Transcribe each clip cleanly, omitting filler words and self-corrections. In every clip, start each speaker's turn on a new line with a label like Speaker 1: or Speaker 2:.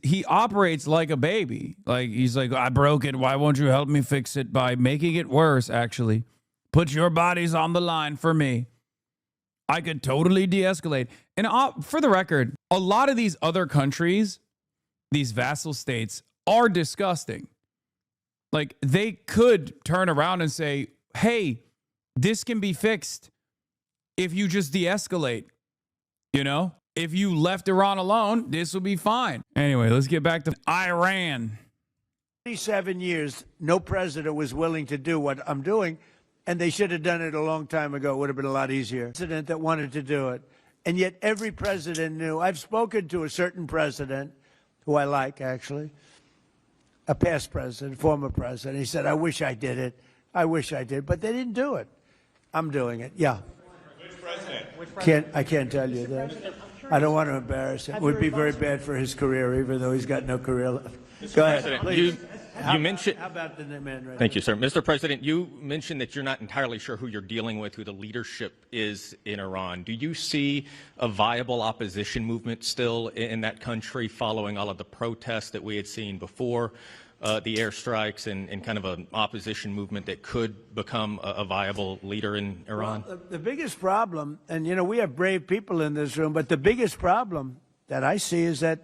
Speaker 1: he operates like a baby. Like, he's like, I broke it. Why won't you help me fix it by making it worse, actually? Put your bodies on the line for me. I could totally de-escalate. And for the record, a lot of these other countries, these vassal states, are disgusting. Like, they could turn around and say, hey, this can be fixed if you just de-escalate. You know? If you left Iran alone, this will be fine. Anyway, let's get back to Iran.
Speaker 2: 27 years, no president was willing to do what I'm doing, and they should have done it a long time ago. It would have been a lot easier. President that wanted to do it. And yet every president knew. I've spoken to a certain president, who I like, actually, a past president, former president. He said, I wish I did it. I wish I did. But they didn't do it. I'm doing it. Yeah.
Speaker 3: Which president?
Speaker 2: I can't tell you that. I don't want to embarrass him. It would be very bad for his career, even though he's got no career left. Go ahead, please.
Speaker 3: You mentioned.
Speaker 2: How about the man right
Speaker 3: Thank you, sir. Mr. President, you mentioned that you're not entirely sure who you're dealing with, who the leadership is in Iran. Do you see a viable opposition movement still in that country following all of the protests that we had seen before the airstrikes and kind of an opposition movement that could become a viable leader in Iran?
Speaker 2: Well, the biggest problem, and, you know, we have brave people in this room, but the biggest problem that I see is that,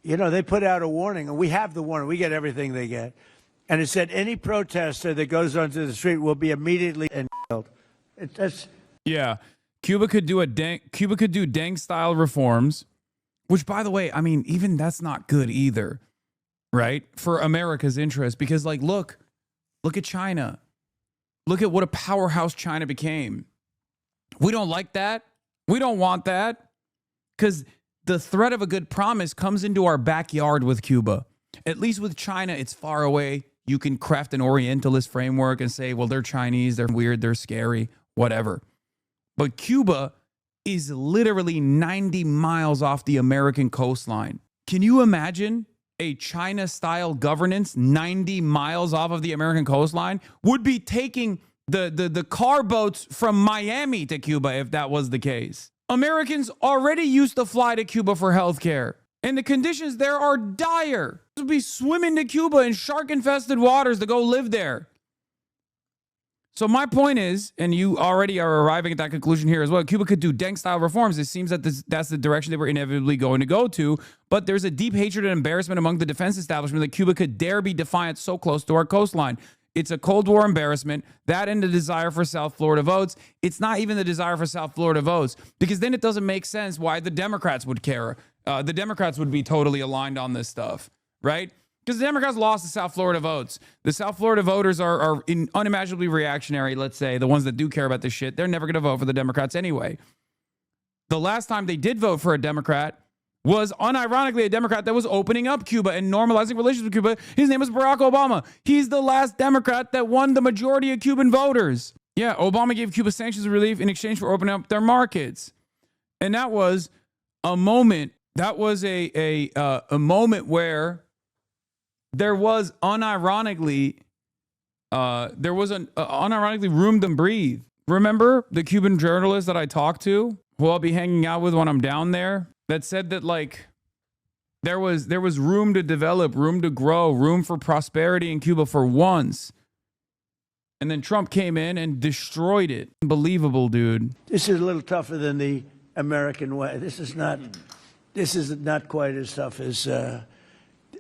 Speaker 2: you know, they put out a warning, and we have the warning. We get everything they get. And it said any protester that goes onto the street will be immediately killed.
Speaker 1: Yeah. Cuba could do Deng-style reforms, which, by the way, I mean, even that's not good either, right? For America's interest, because, like, look at China. Look at what a powerhouse China became. We don't like that. We don't want that, because the threat of a good promise comes into our backyard with Cuba. At least with China, it's far away. You can craft an Orientalist framework and say, well, they're Chinese, they're weird, they're scary, whatever. But Cuba is literally 90 miles off the American coastline. Can you imagine a China-style governance 90 miles off of the American coastline? Would be taking the car boats from Miami to Cuba if that was the case. Americans already used to fly to Cuba for healthcare, and the conditions there are dire. Would be swimming to Cuba in shark-infested waters to go live there. So my point is, and you already are arriving at that conclusion here as well, Cuba could do Deng-style reforms. It seems that that's the direction they were inevitably going to go to, but there's a deep hatred and embarrassment among the defense establishment that Cuba could dare be defiant so close to our coastline. It's a Cold War embarrassment, that and the desire for South Florida votes. It's not even the desire for South Florida votes, because then it doesn't make sense why the Democrats would care. The Democrats would be totally aligned on this stuff, right? Because the Democrats lost the South Florida votes. The South Florida voters are unimaginably reactionary, let's say, the ones that do care about this shit. They're never going to vote for the Democrats anyway. The last time they did vote for a Democrat was unironically a Democrat that was opening up Cuba and normalizing relations with Cuba. His name was Barack Obama. He's the last Democrat that won the majority of Cuban voters. Yeah, Obama gave Cuba sanctions relief in exchange for opening up their markets. And that was a moment, that was a moment where there was unironically room to breathe. Remember the Cuban journalist that I talked to, who I'll be hanging out with when I'm down there, that said that, like, there was room to develop, room to grow, room for prosperity in Cuba for once. And then Trump came in and destroyed it. Unbelievable, dude.
Speaker 2: This is a little tougher than the American way. This is not quite as tough as,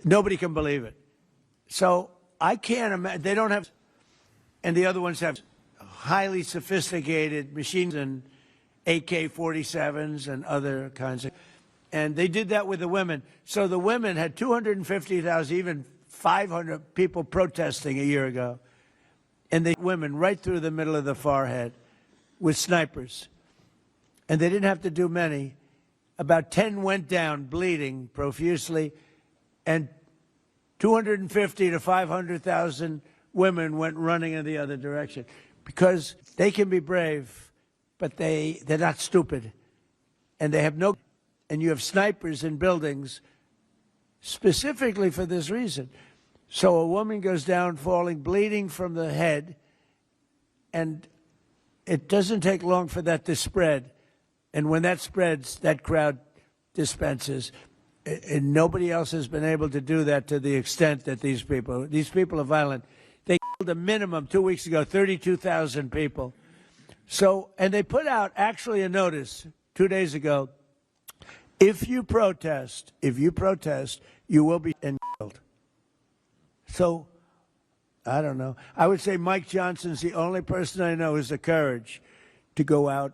Speaker 2: nobody can believe it. So I can't imagine, they don't have, and the other ones have highly sophisticated machines and AK-47s and other kinds of, and they did that with the women. So the women had 250,000, even 500 people protesting a year ago. And they women right through the middle of the forehead with snipers. And they didn't have to do many. About 10 went down bleeding profusely, and 250 to 500,000 women went running in the other direction, because they can be brave, but they're not stupid, and they have no. And you have snipers in buildings specifically for this reason. So a woman goes down falling, bleeding from the head, and it doesn't take long for that to spread. And when that spreads, that crowd dispenses. And nobody else has been able to do that to the extent that these people are violent. They killed a minimum 2 weeks ago, 32,000 people. So, and they put out actually a notice 2 days ago. If you protest, you will be killed. So, I don't know. I would say Mike Johnson's the only person I know who has the courage to go out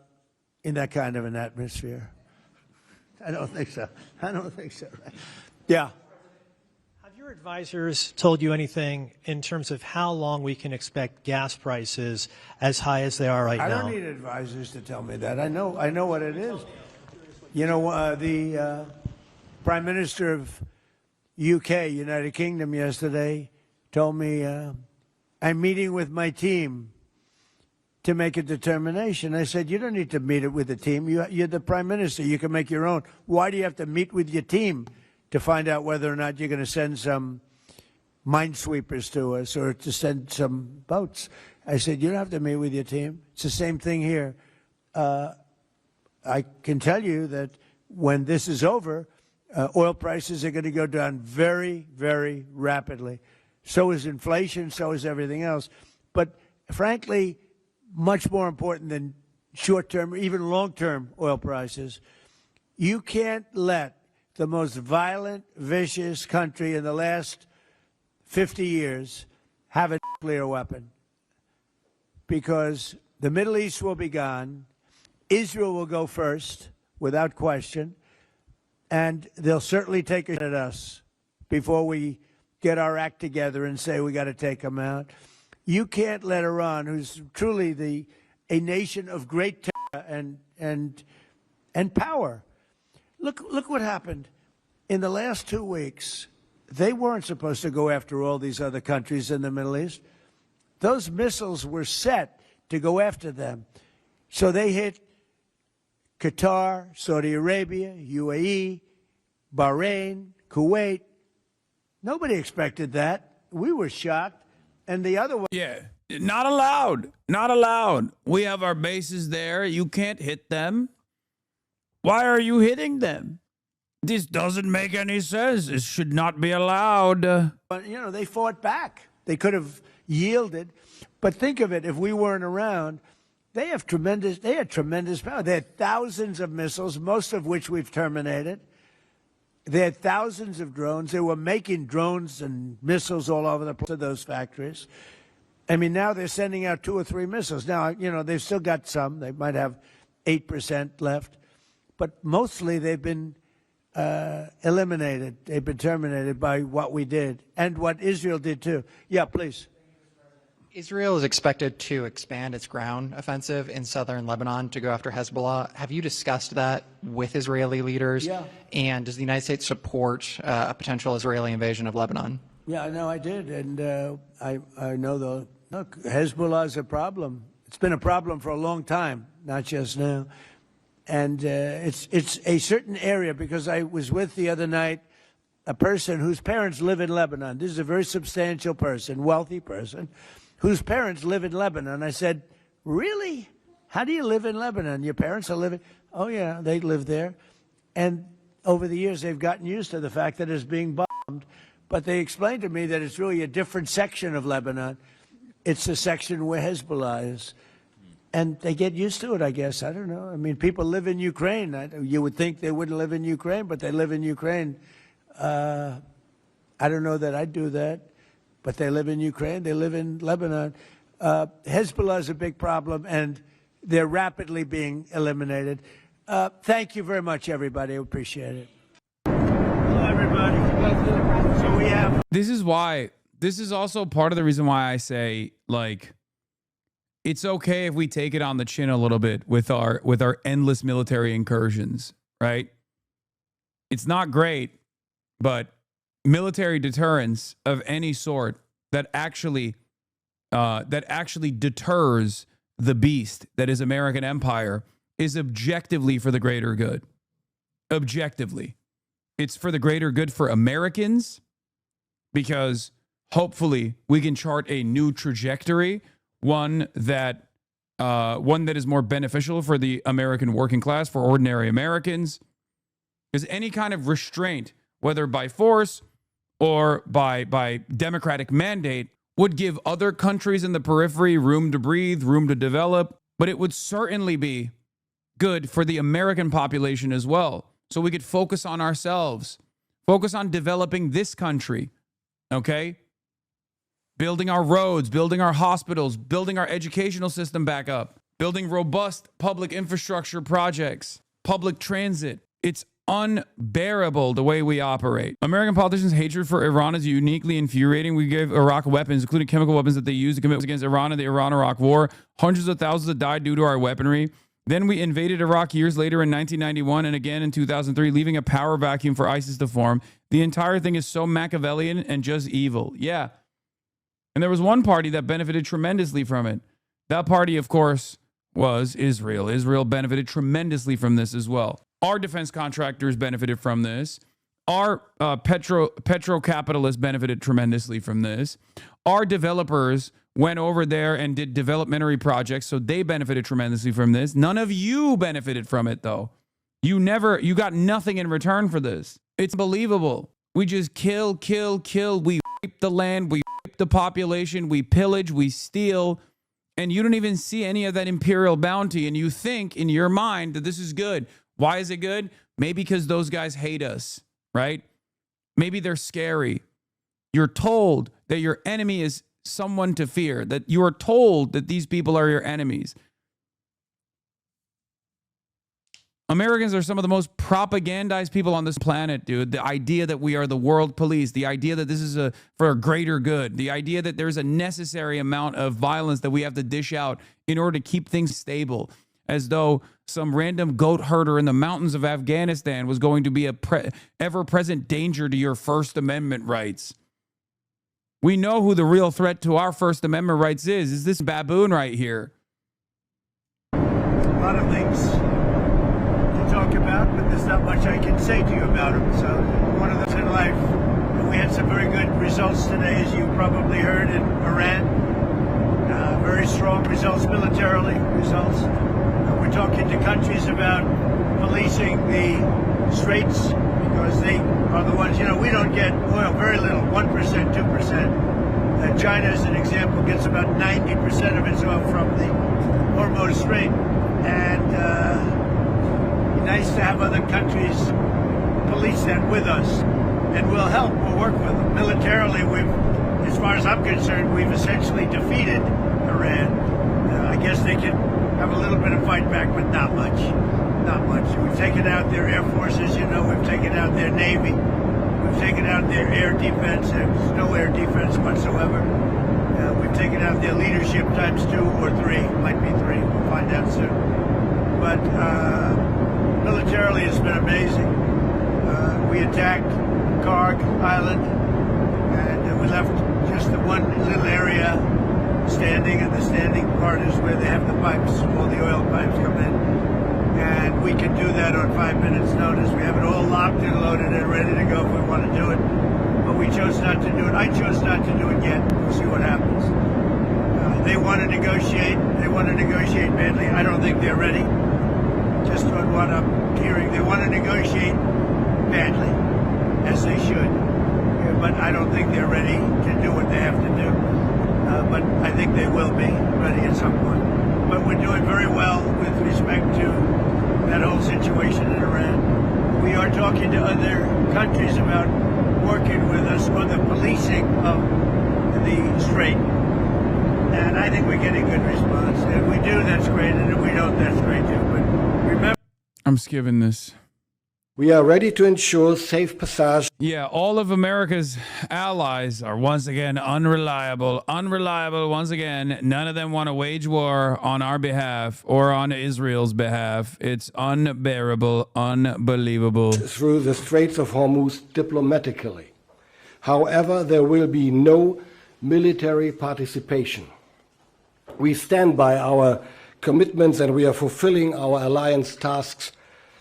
Speaker 2: in that kind of an atmosphere. I don't think so. Yeah.
Speaker 4: Have your advisors told you anything in terms of how long we can expect gas prices as high as they are right now?
Speaker 2: I don't need advisors to tell me that. I know what it is. You know, the Prime Minister of UK, United Kingdom, yesterday told me, I'm meeting with my team to make a determination. I said, you don't need to meet it with the team. You're the Prime Minister. You can make your own. Why do you have to meet with your team to find out whether or not you're going to send some minesweepers to us or to send some boats? I said, you don't have to meet with your team. It's the same thing here. I can tell you that when this is over, oil prices are going to go down very, very rapidly. So is inflation, so is everything else. But frankly, much more important than short-term or even long-term oil prices, you can't let the most violent, vicious country in the last 50 years have a nuclear weapon, because the Middle East will be gone. Israel will go first, without question, and they'll certainly take a shot at us before we get our act together and say we got to take them out. You can't let Iran, who's truly a nation of great terror and power. Look what happened in the last 2 weeks. They weren't supposed to go after all these other countries in the Middle East. Those missiles were set to go after them. So they hit Qatar, Saudi Arabia, UAE, Bahrain, Kuwait. Nobody expected that. We were shocked. And the other one.
Speaker 1: Yeah, not allowed. Not allowed. We have our bases there. You can't hit them. Why are you hitting them? This doesn't make any sense. This should not be allowed.
Speaker 2: But, you know, they fought back. They could have yielded. But think of it, if we weren't around, they had tremendous power. They had thousands of missiles, most of which we've terminated. They had thousands of drones. They were making drones and missiles all over the place of those factories. I mean, now they're sending out 2 or 3 missiles. Now, you know, they've still got some. They might have 8% left. But mostly they've been eliminated. They've been terminated by what we did and what Israel did, too. Yeah, please.
Speaker 5: Israel is expected to expand its ground offensive in southern Lebanon to go after Hezbollah. Have you discussed that with Israeli leaders?
Speaker 2: Yeah.
Speaker 5: And does the United States support a potential Israeli invasion of Lebanon?
Speaker 2: Yeah, no, I did. And I know look, Hezbollah is a problem. It's been a problem for a long time, not just now. And it's a certain area, because I was with the other night a person whose parents live in Lebanon. This is a very substantial person, wealthy person, whose parents live in Lebanon. I said, really? How do you live in Lebanon? Your parents are living? Oh, yeah, they live there. And over the years, they've gotten used to the fact that it's being bombed. But they explained to me that it's really a different section of Lebanon. It's the section where Hezbollah is. And they get used to it, I guess. I don't know. I mean, people live in Ukraine. You would think they wouldn't live in Ukraine, but they live in Ukraine. I don't know that I'd do that. But they live in Ukraine, they live in Lebanon. Hezbollah is a big problem, and they're rapidly being eliminated. Thank you very much, everybody. I appreciate it. Hello, everybody. So we have.
Speaker 1: This is also part of the reason why I say, like, it's okay if we take it on the chin a little bit with our endless military incursions, right? It's not great, but military deterrence of any sort that actually deters the beast that is American empire is objectively for the greater good. Objectively. It's for the greater good for Americans, because hopefully we can chart a new trajectory, one that is more beneficial for the American working class, for ordinary Americans. Because any kind of restraint whether by force or by democratic mandate, would give other countries in the periphery room to breathe, room to develop, but it would certainly be good for the American population as well. So we could focus on ourselves, focus on developing this country, okay? Building our roads, building our hospitals, building our educational system back up, building robust public infrastructure projects, public transit. It's unbearable the way we operate. American politicians' hatred for Iran is uniquely infuriating. We gave Iraq weapons, including chemical weapons that they used to commit against Iran in the Iran-Iraq War. Hundreds of thousands have died due to our weaponry. Then we invaded Iraq years later in 1991 and again in 2003, leaving a power vacuum for ISIS to form. The entire thing is so Machiavellian and just evil. Yeah. And there was one party that benefited tremendously from it. That party, of course, was Israel. Israel benefited tremendously from this as well. Our defense contractors benefited from this. Our petro-capitalists benefited tremendously from this. Our developers went over there and did developmentary projects, so they benefited tremendously from this. None of you benefited from it, though. You got nothing in return for this. It's unbelievable. We just kill. We rape the land. We rape the population. We pillage. We steal. And you don't even see any of that imperial bounty. And you think in your mind that this is good. Why is it good? Maybe because those guys hate us, right? Maybe they're scary. You're told that your enemy is someone to fear, that you are told that these people are your enemies. Americans are some of the most propagandized people on this planet, dude. The idea that we are the world police, the idea that this is for a greater good, the idea that there's a necessary amount of violence that we have to dish out in order to keep things stable, as though some random goat herder in the mountains of Afghanistan was going to be a ever-present danger to your First Amendment rights. We know who the real threat to our First Amendment rights is this baboon right here.
Speaker 2: A lot of things to talk about, but there's not much I can say to you about them. So one of those in life. We had some very good results today, as you probably heard, in Iran. Very strong results militarily. We're talking to countries about policing the straits, because they are the ones, we don't get oil, very little, 1%, 2%. China, as an example, gets about 90% of its oil from the Hormuz Strait. And nice to have other countries police that with us. And we'll help, we'll work with them. Militarily, as far as I'm concerned, we've essentially defeated Iran. I guess they can have a little bit of fight back, but not much. Not much. We've taken out their air forces, we've taken out their navy. We've taken out their air defense. There's no air defense whatsoever. We've taken out their leadership times 2 or 3. Might be 3. We'll find out soon. But militarily, it's been amazing. We attacked Karg Island, and we left just the one little area standing, and the standing part is where they have the pipes, all the oil pipes come in. And we can do that on 5 minutes notice. We have it all locked and loaded and ready to go if we want to do it. But we chose not to do it. I chose not to do it yet. We'll see what happens. They want to negotiate. They want to negotiate badly. I don't think they're ready. Just on what I'm hearing, they want to negotiate badly, as they should. But I don't think they're ready to do what they have to do. But I think they will be ready at some point. But we're doing very well with respect to that whole situation in Iran. We are talking to other countries about working with us on the policing of the Strait. And I think we're getting good response. If we do, that's great. And if we don't, that's great too. But remember,
Speaker 1: I'm skipping this.
Speaker 6: We are ready to ensure safe passage.
Speaker 1: Yeah, all of America's allies are once again unreliable. Unreliable once again. None of them want to wage war on our behalf or on Israel's behalf. It's unbearable, unbelievable.
Speaker 6: Through the Straits of Hormuz diplomatically. However, there will be no military participation. We stand by our commitments and we are fulfilling our alliance tasks,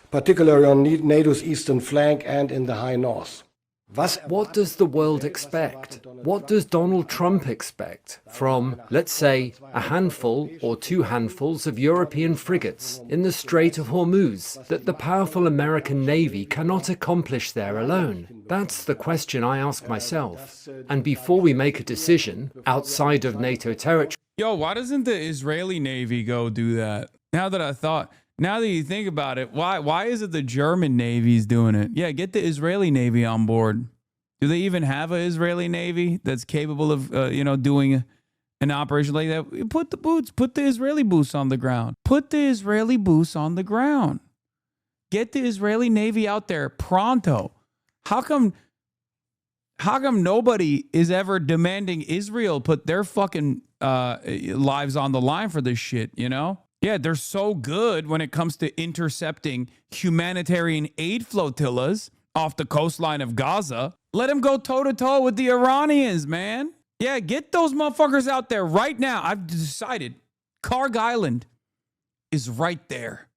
Speaker 6: particularly on NATO's eastern flank and in the high north.
Speaker 7: What does the world expect? What does Donald Trump expect from, let's say, a handful or two handfuls of European frigates in the Strait of Hormuz that the powerful American Navy cannot accomplish there alone? That's the question I ask myself. And before we make a decision outside of NATO territory...
Speaker 1: Yo, why doesn't the Israeli Navy go do that? Now that you think about it, why is it the German Navy's doing it? Yeah, get the Israeli Navy on board. Do they even have an Israeli Navy that's capable of, doing an operation like that? Put the Israeli boots on the ground. Put the Israeli boots on the ground. Get the Israeli Navy out there pronto. How come nobody is ever demanding Israel put their fucking lives on the line for this shit, you know? Yeah, they're so good when it comes to intercepting humanitarian aid flotillas off the coastline of Gaza. Let them go toe-to-toe with the Iranians, man. Yeah, get those motherfuckers out there right now. I've decided Karg Island is right there,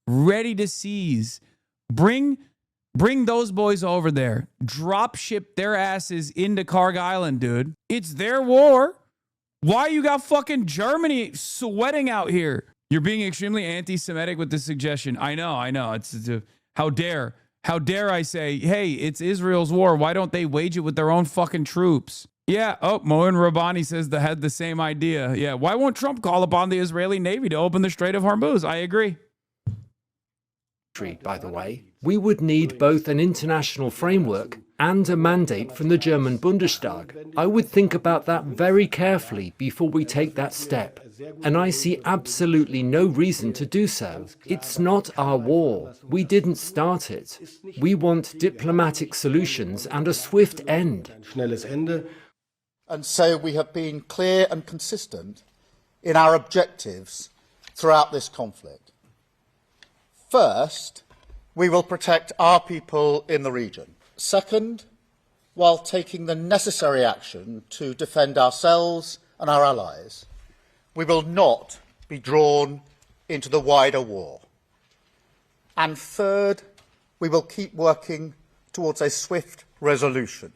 Speaker 1: ready to seize. Bring those boys over there. Drop ship their asses into Karg Island, dude. It's their war. Why you got fucking Germany sweating out here? You're being extremely anti-Semitic with this suggestion. I know. It's how dare I say, hey, it's Israel's war. Why don't they wage it with their own fucking troops? Yeah. Oh, Moen Rabbani says they had the same idea. Yeah. Why won't Trump call upon the Israeli Navy to open the Strait of Hormuz? I agree.
Speaker 7: By the way, we would need both an international framework and a mandate from the German Bundestag. I would think about that very carefully before we take that step. And I see absolutely no reason to do so. It's not our war. We didn't start it. We want diplomatic solutions and a swift end.
Speaker 8: And so we have been clear and consistent in our objectives throughout this conflict. First, we will protect our people in the region. Second, while taking the necessary action to defend ourselves and our allies, we will not be drawn into the wider war. And third, we will keep working towards a swift resolution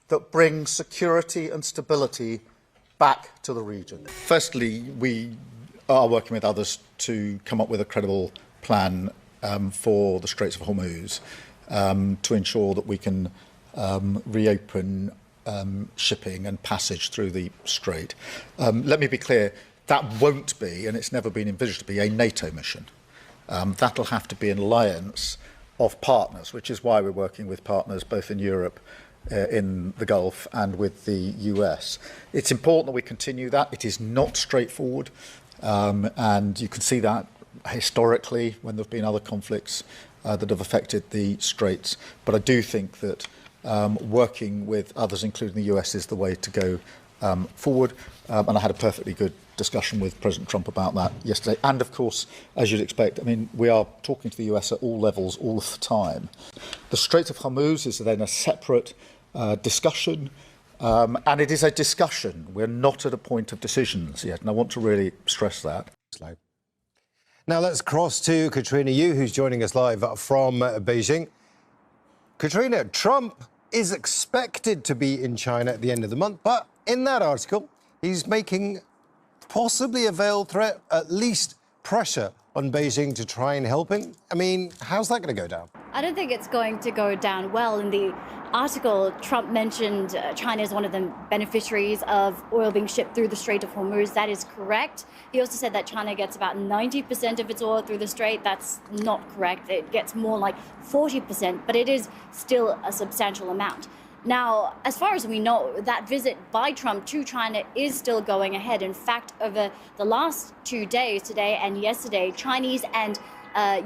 Speaker 8: that brings security and stability back to the region. Firstly, we are working with others to come up with a credible plan for the Straits of Hormuz to ensure that we can reopen shipping and passage through the Strait. Let me be clear, that won't be, and it's never been envisaged to be, a NATO mission. That'll have to be an alliance of partners, which is why we're working with partners both in Europe, in the Gulf, and with the US. It's important that we continue that. It is not straightforward, and you can see that historically when there have been other conflicts that have affected the Straits. But I do think that working with others, including the US, is the way to go forward. And I had a perfectly good discussion with President Trump about that yesterday. And of course, as you'd expect, I mean, we are talking to the US at all levels all of the time. The Strait of Hormuz is then a separate discussion. And it is a discussion. We're not at a point of decisions yet. And I want to really stress that.
Speaker 9: Now let's cross to Katrina Yu, who's joining us live from Beijing. Katrina, Trump is expected to be in China at the end of the month, but in that article, he's making possibly a veiled threat, at least pressure on Beijing to try and help him. I mean, how's that going to go down?
Speaker 10: I don't think it's going to go down well. In the article, Trump mentioned China is one of the beneficiaries of oil being shipped through the Strait of Hormuz. That is correct. He also said that China gets about 90% of its oil through the Strait. That's not correct. It gets more like 40%, but it is still a substantial amount. Now, as far as we know, that visit by Trump to China is still going ahead. In fact, over the last 2 days, today and yesterday, Chinese and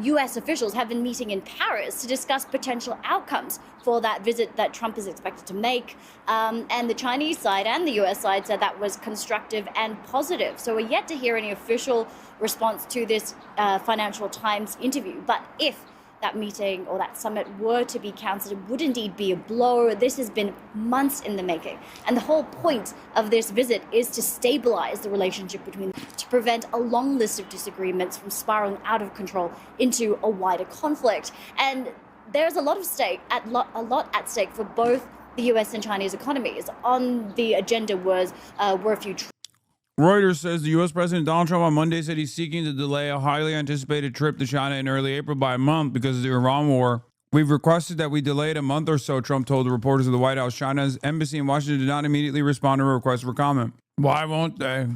Speaker 10: US officials have been meeting in Paris to discuss potential outcomes for that visit that Trump is expected to make. And the Chinese side and the US side said that was constructive and positive. So we're yet to hear any official response to this Financial Times interview. But if that meeting or that summit were to be cancelled, it would indeed be a blow. This has been months in the making. And the whole point of this visit is to stabilize the relationship between them, to prevent a long list of disagreements from spiraling out of control into a wider conflict. And there's a lot of stake a lot at stake for both the U.S. and Chinese economies. On the agenda were a few.
Speaker 1: Reuters says the U.S. President Donald Trump on Monday said he's seeking to delay a highly anticipated trip to China in early April by a month because of the Iran war. We've requested that we delay it a month or so, Trump told the reporters of the White House. China's embassy in Washington did not immediately respond to a request for comment. Why won't they?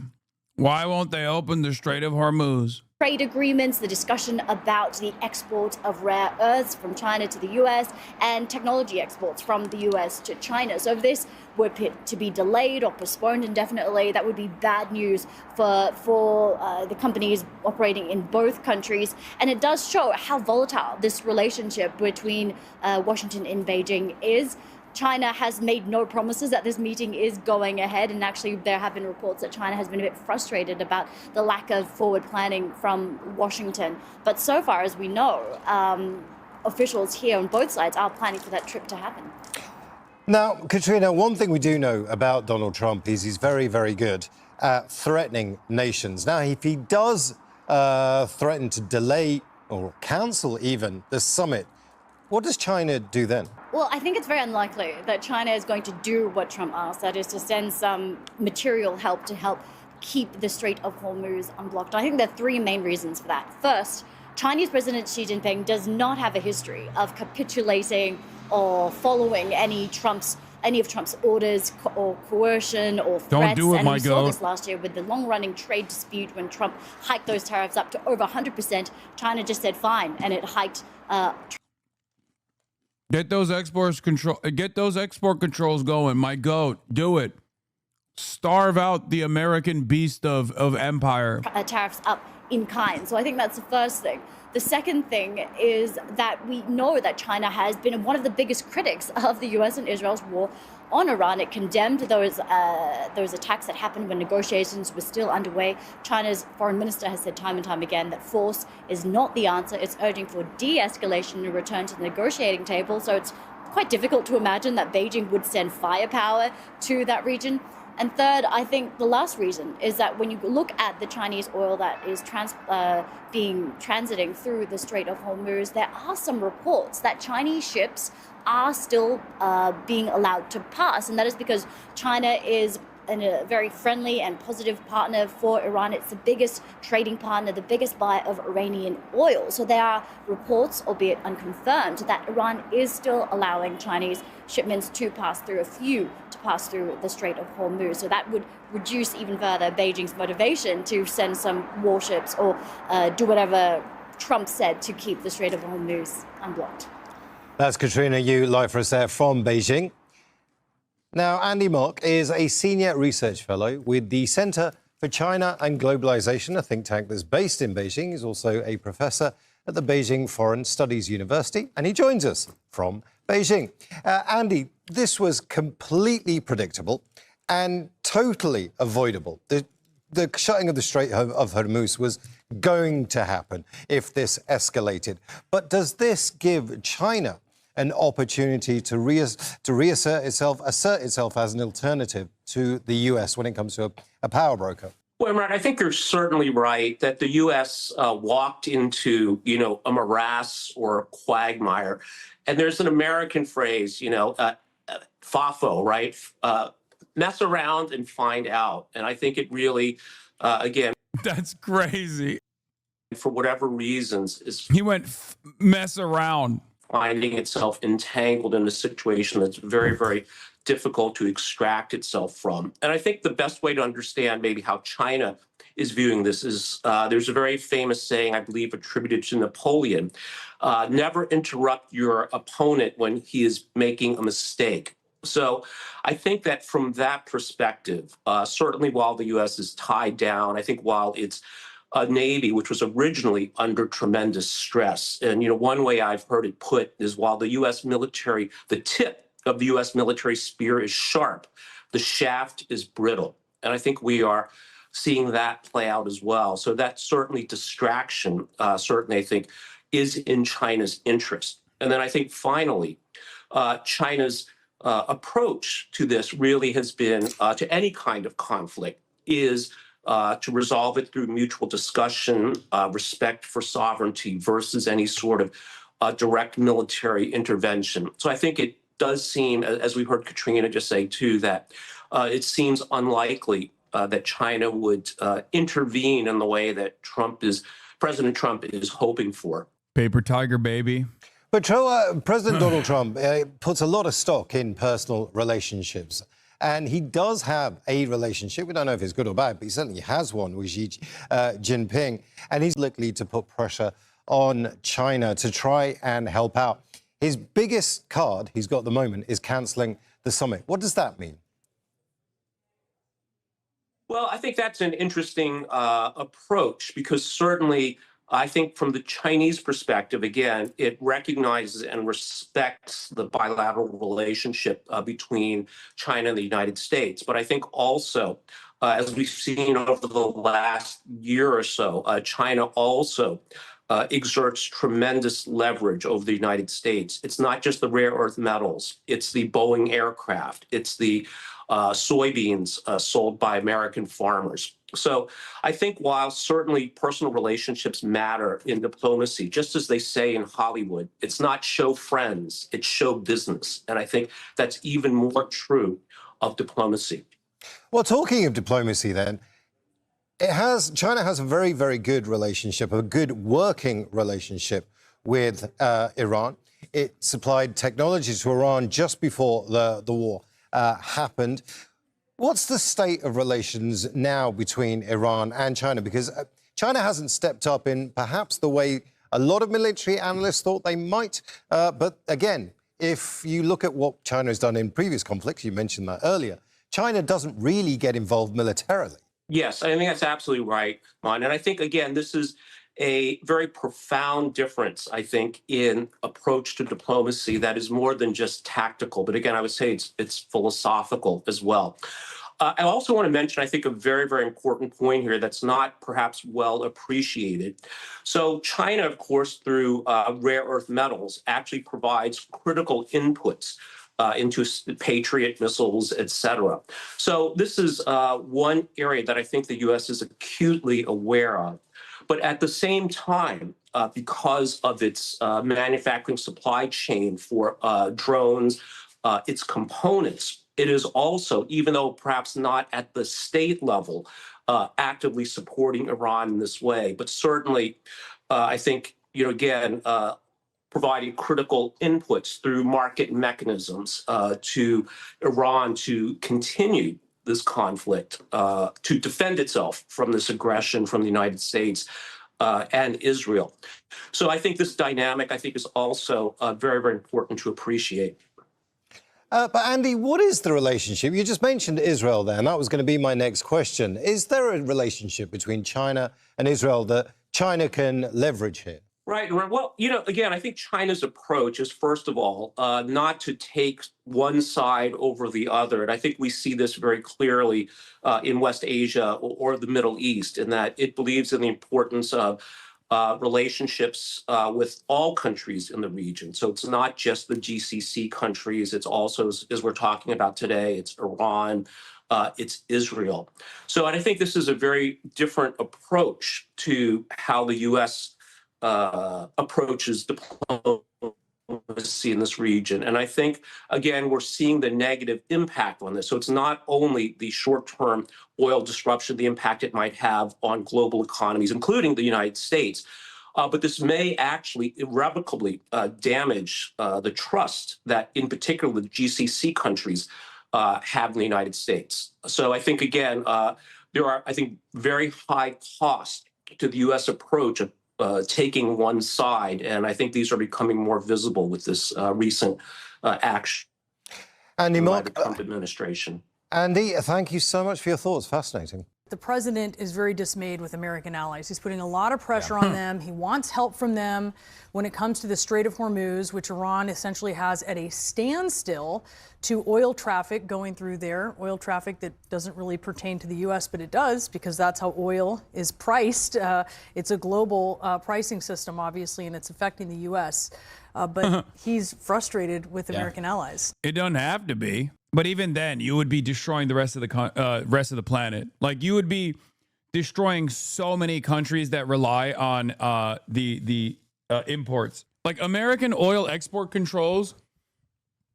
Speaker 1: Why won't they open the Strait of Hormuz?
Speaker 10: Trade agreements, the discussion about the export of rare earths from China to the U.S. and technology exports from the U.S. to China. So if this were to be delayed or postponed indefinitely, that would be bad news for the companies operating in both countries. And it does show how volatile this relationship between Washington and Beijing is. China has made no promises that this meeting is going ahead, and actually there have been reports that China has been a bit frustrated about the lack of forward planning from Washington. But so far as we know, officials here on both sides are planning for that trip to happen.
Speaker 9: Now, Katrina, one thing we do know about Donald Trump is he's very, very good at threatening nations. Now, if he does threaten to delay or cancel even the summit, what does China do then?
Speaker 10: Well, I think it's very unlikely that China is going to do what Trump asked, that is to send some material help to help keep the Strait of Hormuz unblocked. I think there are three main reasons for that. First, Chinese President Xi Jinping does not have a history of capitulating or following any of Trump's orders or coercion or threats.
Speaker 1: Don't do it,
Speaker 10: and
Speaker 1: my
Speaker 10: we saw
Speaker 1: goat.
Speaker 10: this last year with the long-running trade dispute when Trump hiked those tariffs up to over 100%. China just said fine, and it hiked.
Speaker 1: Get those export controls going, my goat. Do it. Starve out the American beast of empire.
Speaker 10: Tariffs up in kind. So I think that's the first thing. The second thing is that we know that China has been one of the biggest critics of the U.S. and Israel's war on Iran. It condemned those attacks that happened when negotiations were still underway. China's foreign minister has said time and time again that force is not the answer. It's urging for de-escalation and return to the negotiating table. So it's quite difficult to imagine that Beijing would send firepower to that region. And third, I think the last reason is that when you look at the Chinese oil that is transiting through the Strait of Hormuz, there are some reports that Chinese ships are still being allowed to pass. And that is because China is a very friendly and positive partner for Iran. It's the biggest trading partner, the biggest buyer of Iranian oil. So there are reports, albeit unconfirmed, that Iran is still allowing Chinese shipments to pass through the Strait of Hormuz. So that would reduce even further Beijing's motivation to send some warships or do whatever Trump said to keep the Strait of Hormuz unblocked.
Speaker 9: That's Katrina Yu, live for us there from Beijing. Now, Andy Mock is a senior research fellow with the Center for China and Globalization, a think tank that's based in Beijing. He's also a professor at the Beijing Foreign Studies University, and he joins us from Beijing. Andy, this was completely predictable and totally avoidable. The shutting of the Strait of Hormuz was going to happen if this escalated. But does this give China an opportunity to assert itself as an alternative to the U.S. when it comes to a power broker?
Speaker 11: Well, Imran, I think you're certainly right that the U.S. walked into, a morass or a quagmire. And there's an American phrase, FOFO, right? Mess around and find out. And I think it really, again...
Speaker 1: That's crazy.
Speaker 11: For whatever reasons...
Speaker 1: He went mess around.
Speaker 11: Finding itself entangled in a situation that's very, very difficult to extract itself from. And I think the best way to understand maybe how China is viewing this is there's a very famous saying, I believe, attributed to Napoleon, never interrupt your opponent when he is making a mistake. So I think that from that perspective, certainly while the U.S. is tied down, I think while it's a Navy, which was originally under tremendous stress. And, one way I've heard it put is while the U.S. military, the tip of the U.S. military spear is sharp, the shaft is brittle. And I think we are seeing that play out as well. So that certainly distraction, certainly I think, is in China's interest. And then I think finally, China's approach to this really has been, to any kind of conflict, is to resolve it through mutual discussion, respect for sovereignty versus any sort of direct military intervention. So I think it does seem, as we heard Katrina just say too, that it seems unlikely that China would intervene in the way that President Trump is hoping for.
Speaker 1: Paper tiger, baby.
Speaker 9: But President Donald Trump puts a lot of stock in personal relationships. And he does have a relationship, we don't know if it's good or bad, but he certainly has one with Xi Jinping. And he's likely to put pressure on China to try and help out. His biggest card he's got at the moment is cancelling the summit. What does that mean?
Speaker 11: Well, I think that's an interesting approach, because certainly I think from the Chinese perspective, again, it recognizes and respects the bilateral relationship between China and the United States. But I think also, as we've seen over the last year or so, China also exerts tremendous leverage over the United States. It's not just the rare earth metals, it's the Boeing aircraft, it's the soybeans sold by American farmers. So I think while certainly personal relationships matter in diplomacy, just as they say in Hollywood, it's not show friends, it's show business. And I think that's even more true of diplomacy.
Speaker 9: Well, talking of diplomacy then, China has a very, very good relationship, a good working relationship with Iran. It supplied technology to Iran just before the war happened. What's the state of relations now between Iran and China? Because China hasn't stepped up in perhaps the way a lot of military analysts thought they might. But again, if you look at what China has done in previous conflicts, you mentioned that earlier, China doesn't really get involved militarily.
Speaker 11: Yes, I think that's absolutely right, Mon. And I think, again, this is a very profound difference, I think, in approach to diplomacy that is more than just tactical. But again, I would say it's philosophical as well. I also want to mention, I think, a very, very important point here that's not perhaps well appreciated. So China, of course, through rare earth metals, actually provides critical inputs into Patriot missiles, et cetera. So this is one area that I think the U.S. is acutely aware of. But at the same time, because of its manufacturing supply chain for drones, its components, it is also, even though perhaps not at the state level, actively supporting Iran in this way. But certainly, I think, again, providing critical inputs through market mechanisms to Iran to continue this conflict, to defend itself from this aggression from the United States and Israel. So I think this dynamic, is also very, very important to appreciate.
Speaker 9: But Andy, what is the relationship? You just mentioned Israel there, and that was going to be my next question. Is there a relationship between China and Israel that China can leverage here?
Speaker 11: Right. Well, again, I think China's approach is, first of all, not to take one side over the other. And I think we see this very clearly in West Asia or the Middle East, in that it believes in the importance of relationships with all countries in the region. So it's not just the GCC countries. It's also, as we're talking about today, it's Iran, it's Israel. So and I think this is a very different approach to how the U.S. Approaches diplomacy in this region. And I think, again, we're seeing the negative impact on this. So it's not only the short-term oil disruption, the impact it might have on global economies, including the United States, but this may actually irrevocably damage the trust that, in particular, the GCC countries have in the United States. So I think, again, there are, very high costs to the U.S. approach of taking one side. And I think these are becoming more visible with this recent action by the Trump administration.
Speaker 9: Andy, thank you so much for your thoughts. Fascinating.
Speaker 12: The president is very dismayed with American allies. He's putting a lot of pressure on them. He wants help from them when it comes to the Strait of Hormuz, which Iran essentially has at a standstill to oil traffic going through there, oil traffic that doesn't really pertain to the U.S., but it does, because that's how oil is priced. It's a global pricing system, obviously, and it's affecting the U.S. But he's frustrated with American allies.
Speaker 1: It doesn't have to be. But even then, you would be destroying the rest of the planet. Like, you would be destroying so many countries that rely on the imports Like American oil export controls,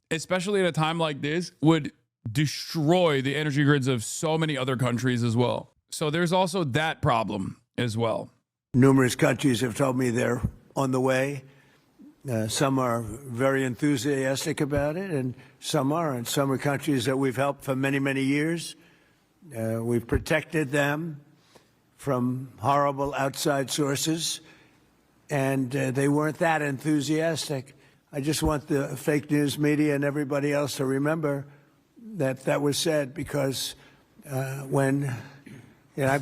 Speaker 1: especially at a time like this, would destroy the energy grids of so many other countries as well. So there's also that problem as well.
Speaker 2: Numerous countries have told me they're on the way. Some are very enthusiastic about it, and some aren't. Some are countries that we've helped for many, many years. We've protected them from horrible outside sources, and they weren't that enthusiastic. I just want the fake news media and everybody else to remember that that was said, because I've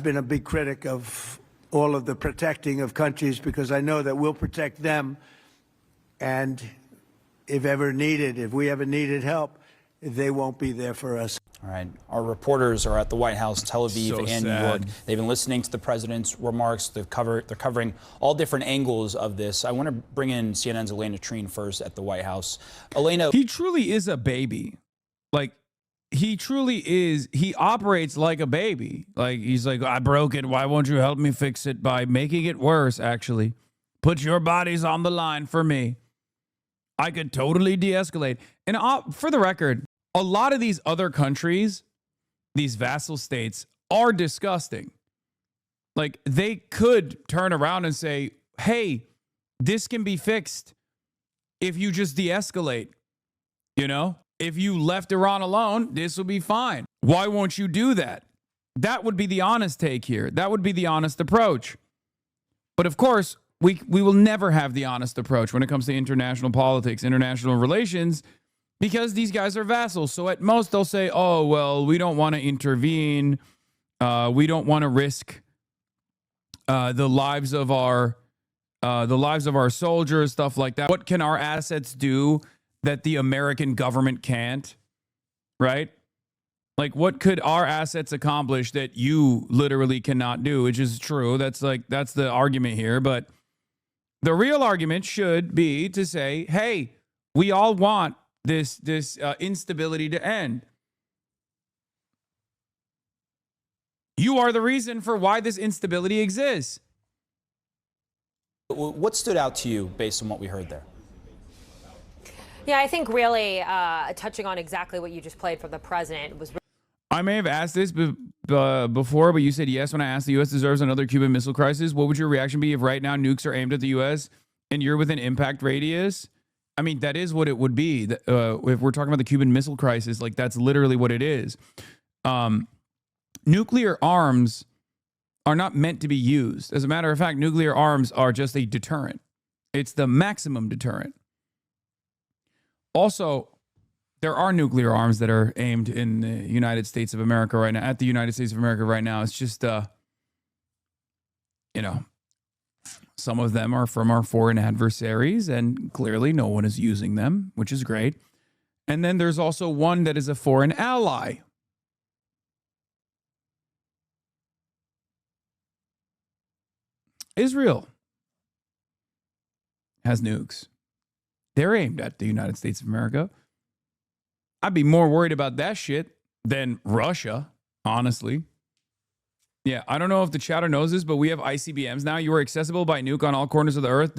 Speaker 2: been a big critic of all of the protecting of countries, because I know that we'll protect them, and if we ever needed help, they won't be there for us.
Speaker 13: All right. Our reporters are at the White House, Tel Aviv,
Speaker 1: So
Speaker 13: and New
Speaker 1: sad.
Speaker 13: York. They've been listening to the president's remarks. They're covering all different angles of this. I want to bring in CNN's Elena Trine first at the White House. Elena,
Speaker 1: He truly is a baby. Like, he truly is. He operates like a baby. Like, he's like, I broke it. Why won't you help me fix it by making it worse, actually? Put your bodies on the line for me. I could totally de-escalate. And for the record, a lot of these other countries, these vassal states, are disgusting. Like, they could turn around and say, hey, this can be fixed if you just de-escalate. You know, if you left Iran alone, this will be fine. Why won't you do that? That would be the honest take here. That would be the honest approach. But of course, we will never have the honest approach when it comes to international politics, international relations, because these guys are vassals. So at most they'll say, oh, well, we don't want to intervene. We don't want to risk the lives of our soldiers, stuff like that. What can our assets do that the American government can't? Right? Like, what could our assets accomplish that you literally cannot do? Which is true. That's the argument here. But the real argument should be to say, hey, we all want this instability to end. You are the reason for why this instability exists.
Speaker 13: what stood out to you based on what we heard there?
Speaker 14: Yeah, I think really touching on exactly what you just played from the president was.
Speaker 1: I may have asked this before, but you said yes when I asked the U.S. deserves another Cuban Missile Crisis. What would your reaction be if right now nukes are aimed at the U.S. and you're within impact radius? I mean, that is what it would be. If we're talking about the Cuban Missile Crisis, like that's literally what it is. Nuclear arms are not meant to be used. As a matter of fact, nuclear arms are just a deterrent. It's the maximum deterrent. Also, there are nuclear arms that are aimed in the United States of America right now, at the United States of America right now. It's just, some of them are from our foreign adversaries, and clearly no one is using them, which is great. And then there's also one that is a foreign ally. Israel has nukes. They're aimed at the United States of America. I'd be more worried about that shit than Russia, honestly. Yeah, I don't know if the chatter knows this, but we have ICBMs now. You are accessible by nuke on all corners of the earth.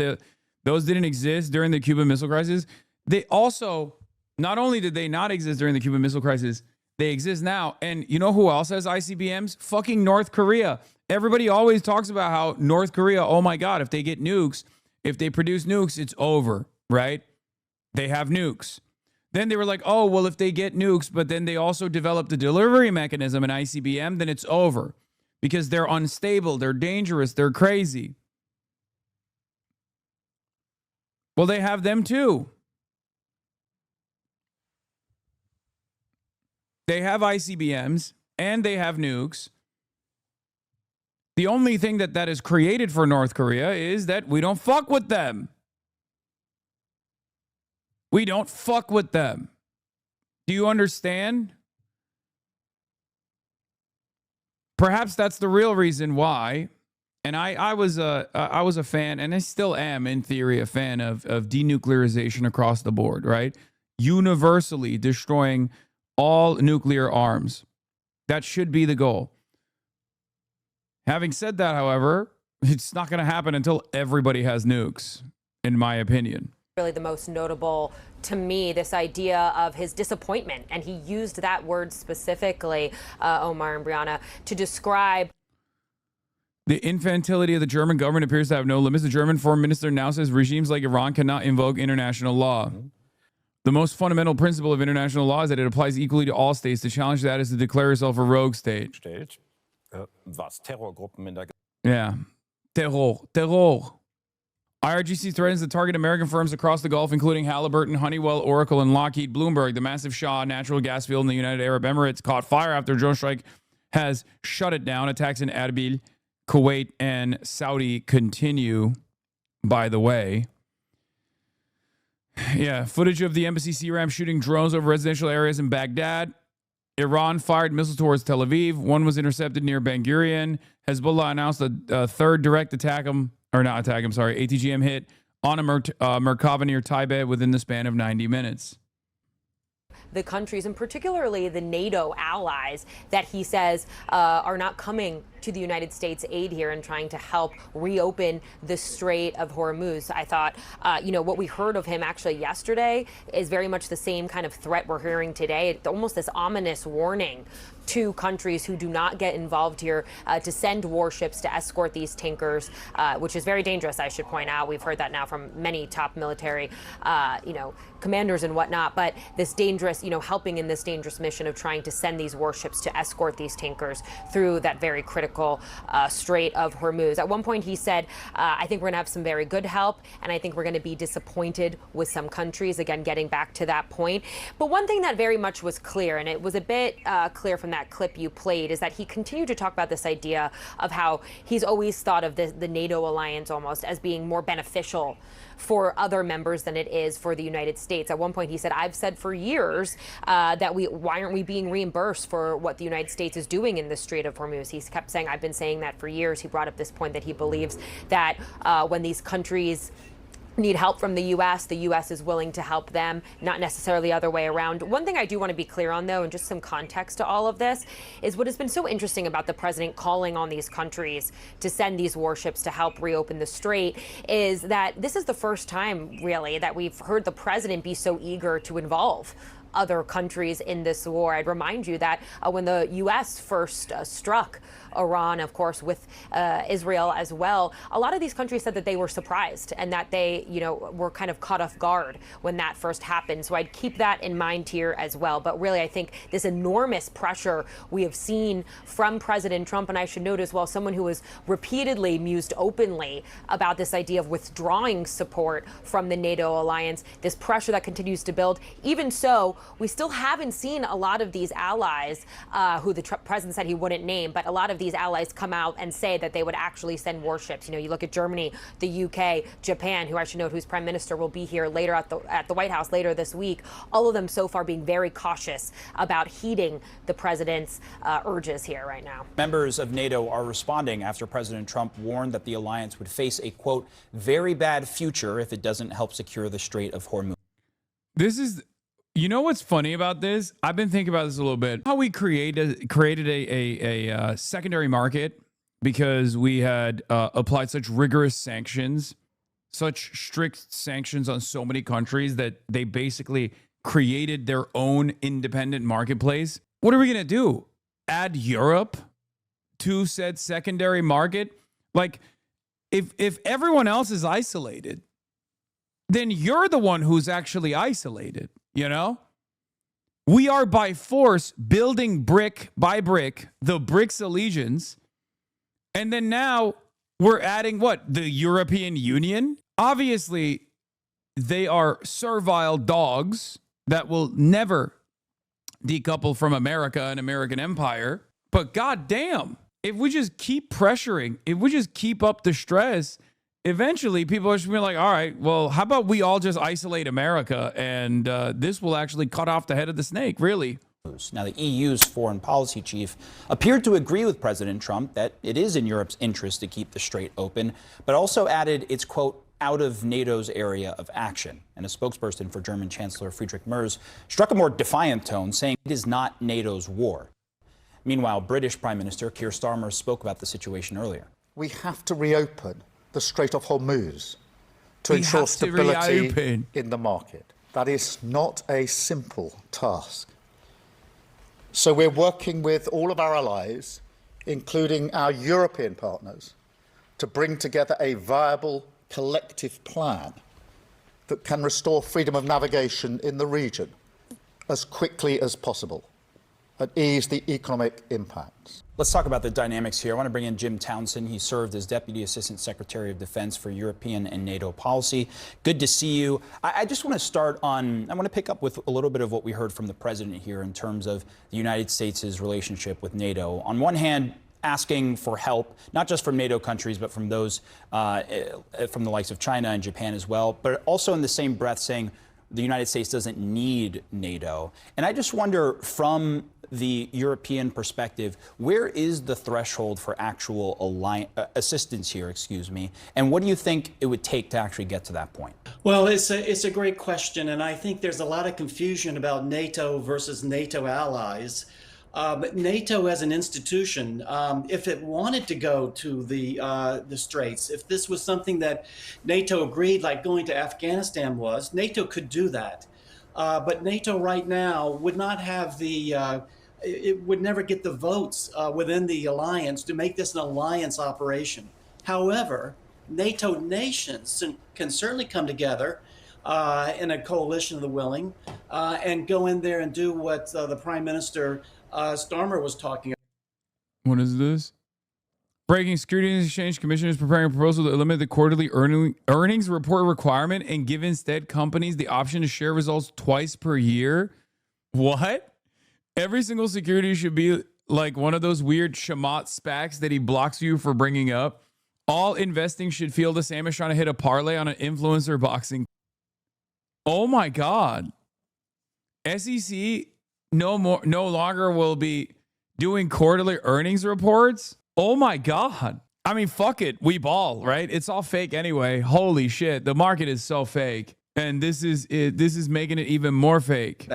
Speaker 1: Those didn't exist during the Cuban Missile Crisis. They also, not only did they not exist during the Cuban Missile Crisis, they exist now. And you know who else has ICBMs? Fucking North Korea. Everybody always talks about how North Korea, oh my God, if they get nukes, if they produce nukes, it's over, right? They have nukes. Then they were like, oh, well, if they get nukes, but then they also developed a delivery mechanism in ICBM, then it's over. Because they're unstable, they're dangerous, they're crazy. Well, they have them too. They have ICBMs and they have nukes. The only thing that is created for North Korea is that we don't fuck with them. We don't fuck with them. Do you understand? Perhaps that's the real reason why. And I was a fan, and I still am, in theory, a fan of denuclearization across the board, right? Universally destroying all nuclear arms. That should be the goal. Having said that, however, it's not going to happen until everybody has nukes. in my opinion.
Speaker 14: Really the most notable to me, this idea of his disappointment. And he used that word specifically, Omar and Brianna, to describe
Speaker 1: the infantility of the German government appears to have no limits. The German foreign minister now says regimes like Iran cannot invoke international law. The most fundamental principle of international law is that it applies equally to all states. To challenge that is to declare yourself a rogue state. Yeah. Terror. IRGC threatens to target American firms across the Gulf, including Halliburton, Honeywell, Oracle, and Lockheed. Bloomberg, the massive Shah natural gas field in the United Arab Emirates, caught fire after a drone strike has shut it down. Attacks in Erbil, Kuwait, and Saudi continue, by the way. Yeah, footage of the embassy CRAM shooting drones over residential areas in Baghdad. Iran fired missiles towards Tel Aviv. One was intercepted near Ben Gurion. Hezbollah announced a third direct ATGM hit on a Merkava near Taibe within the span of 90 minutes.
Speaker 14: the countries, and particularly the NATO allies, that he says are not coming to the United States aid here and trying to help reopen the Strait of Hormuz. I thought, what we heard of him actually yesterday is very much the same kind of threat we're hearing today. It's almost this ominous warning to countries who do not get involved here to send warships to escort these tankers, which is very dangerous, I should point out. We've heard that now from many top military, commanders and whatnot. But this dangerous, helping in this dangerous mission of trying to send these warships to escort these tankers through that very critical Strait of Hormuz. At one point, he said, I think we're going to have some very good help, and I think we're going to be disappointed with some countries, again, getting back to that point. But one thing that very much was clear, and it was a bit clear from that clip you played, is that he continued to talk about this idea of how he's always thought of the NATO alliance almost as being more beneficial for other members than it is for the United States. At one point, he said, I've said for years that why aren't we being reimbursed for what the United States is doing in the Strait of Hormuz? He kept saying, I've been saying that for years. He brought up this point that he believes that when these countries need help from the U.S. is willing to help them, not necessarily the other way around. One thing I do want to be clear on, though, and just some context to all of this, is what has been so interesting about the president calling on these countries to send these warships to help reopen the Strait is that this is the first time, really, that we've heard the president be so eager to involve other countries in this war. I'd remind you that when the U.S. first struck Iran, of course, with Israel as well, a lot of these countries said that they were surprised and that they, were kind of caught off guard when that first happened. So I'd keep that in mind here as well. But really, I think this enormous pressure we have seen from President Trump, and I should note as well, someone who has repeatedly mused openly about this idea of withdrawing support from the NATO alliance, this pressure that continues to build. Even so, we still haven't seen a lot of these allies who the president said he wouldn't name, but a lot of these allies come out and say that they would actually send warships. You look at Germany, the UK, Japan, who I should note whose prime minister will be here later at the White House later this week. All of them so far being very cautious about heeding the president's urges here right now. Members of NATO are responding after President Trump warned that the alliance would face a, quote, very bad future if it doesn't help secure the Strait of Hormuz.
Speaker 1: This is... You know what's funny about this? I've been thinking about this a little bit. How we created a secondary market because we had applied such rigorous sanctions, such strict sanctions on so many countries that they basically created their own independent marketplace. What are we going to do? Add Europe to said secondary market? Like, if everyone else is isolated, then you're the one who's actually isolated. We are by force building brick by brick the BRICS allegiance. And then now we're adding what? The European Union? Obviously, they are servile dogs that will never decouple from America and American empire. But goddamn, if we just keep pressuring, if we just keep up the stress, eventually, people are just going to be like, all right, well, how about we all just isolate America and this will actually cut off the head of the snake, really.
Speaker 13: Now, the EU's foreign policy chief appeared to agree with President Trump that it is in Europe's interest to keep the Strait open, but also added it's, quote, out of NATO's area of action. And a spokesperson for German Chancellor Friedrich Merz struck a more defiant tone, saying it is not NATO's war. Meanwhile, British Prime Minister Keir Starmer spoke about the situation earlier.
Speaker 8: We have to reopen the Strait of Hormuz to
Speaker 1: We
Speaker 8: ensure
Speaker 1: have to
Speaker 8: stability
Speaker 1: reopen.
Speaker 8: in the market. That is not a simple task. So we're working with all of our allies, including our European partners, to bring together a viable collective plan that can restore freedom of navigation in the region as quickly as possible and ease the economic impacts.
Speaker 13: Let's talk about the dynamics here. I want to bring in Jim Townsend. He served as Deputy Assistant Secretary of Defense for European and NATO policy. Good to see you. I just want to start on, I want to pick up with a little bit of what we heard from the president here in terms of the United States' relationship with NATO. On one hand, asking for help, not just from NATO countries, but from those from the likes of China and Japan as well, but also in the same breath saying the United States doesn't need NATO. And I just wonder, from the European perspective, where is the threshold for actual assistance here, and what do you think it would take to actually get to that point?
Speaker 15: Well, it's a great question, and I think there's a lot of confusion about NATO versus NATO allies. But NATO as an institution, if it wanted to go to the Straits, if this was something that NATO agreed, like going to Afghanistan was, NATO could do that. But NATO right now would not have it would never get the votes within the alliance to make this an alliance operation. However, NATO nations can certainly come together in a coalition of the willing and go in there and do what the Prime Minister Starmer was talking about.
Speaker 1: What is this? Breaking. Securities and Exchange Commission is preparing a proposal to eliminate the quarterly earnings report requirement and give instead companies the option to share results twice per year. What? Every single security should be like one of those weird Shamat SPACs that he blocks you for bringing up. All investing should feel the same as trying to hit a parlay on an influencer boxing. Oh my God. SEC no longer will be doing quarterly earnings reports. Oh my God. I mean, fuck it. We ball, right? It's all fake anyway. Holy shit. The market is so fake. And this is making it even more fake.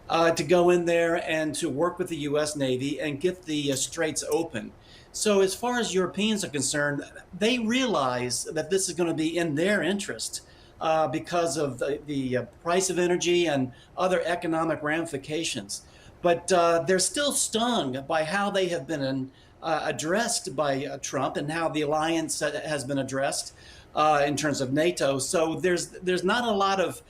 Speaker 15: To go in there and to work with the U.S. Navy and get the straits open. So as far as Europeans are concerned, they realize that this is going to be in their interest because of the price of energy and other economic ramifications. But they're still stung by how they have been addressed by Trump and how the alliance has been addressed in terms of NATO. So there's not a lot of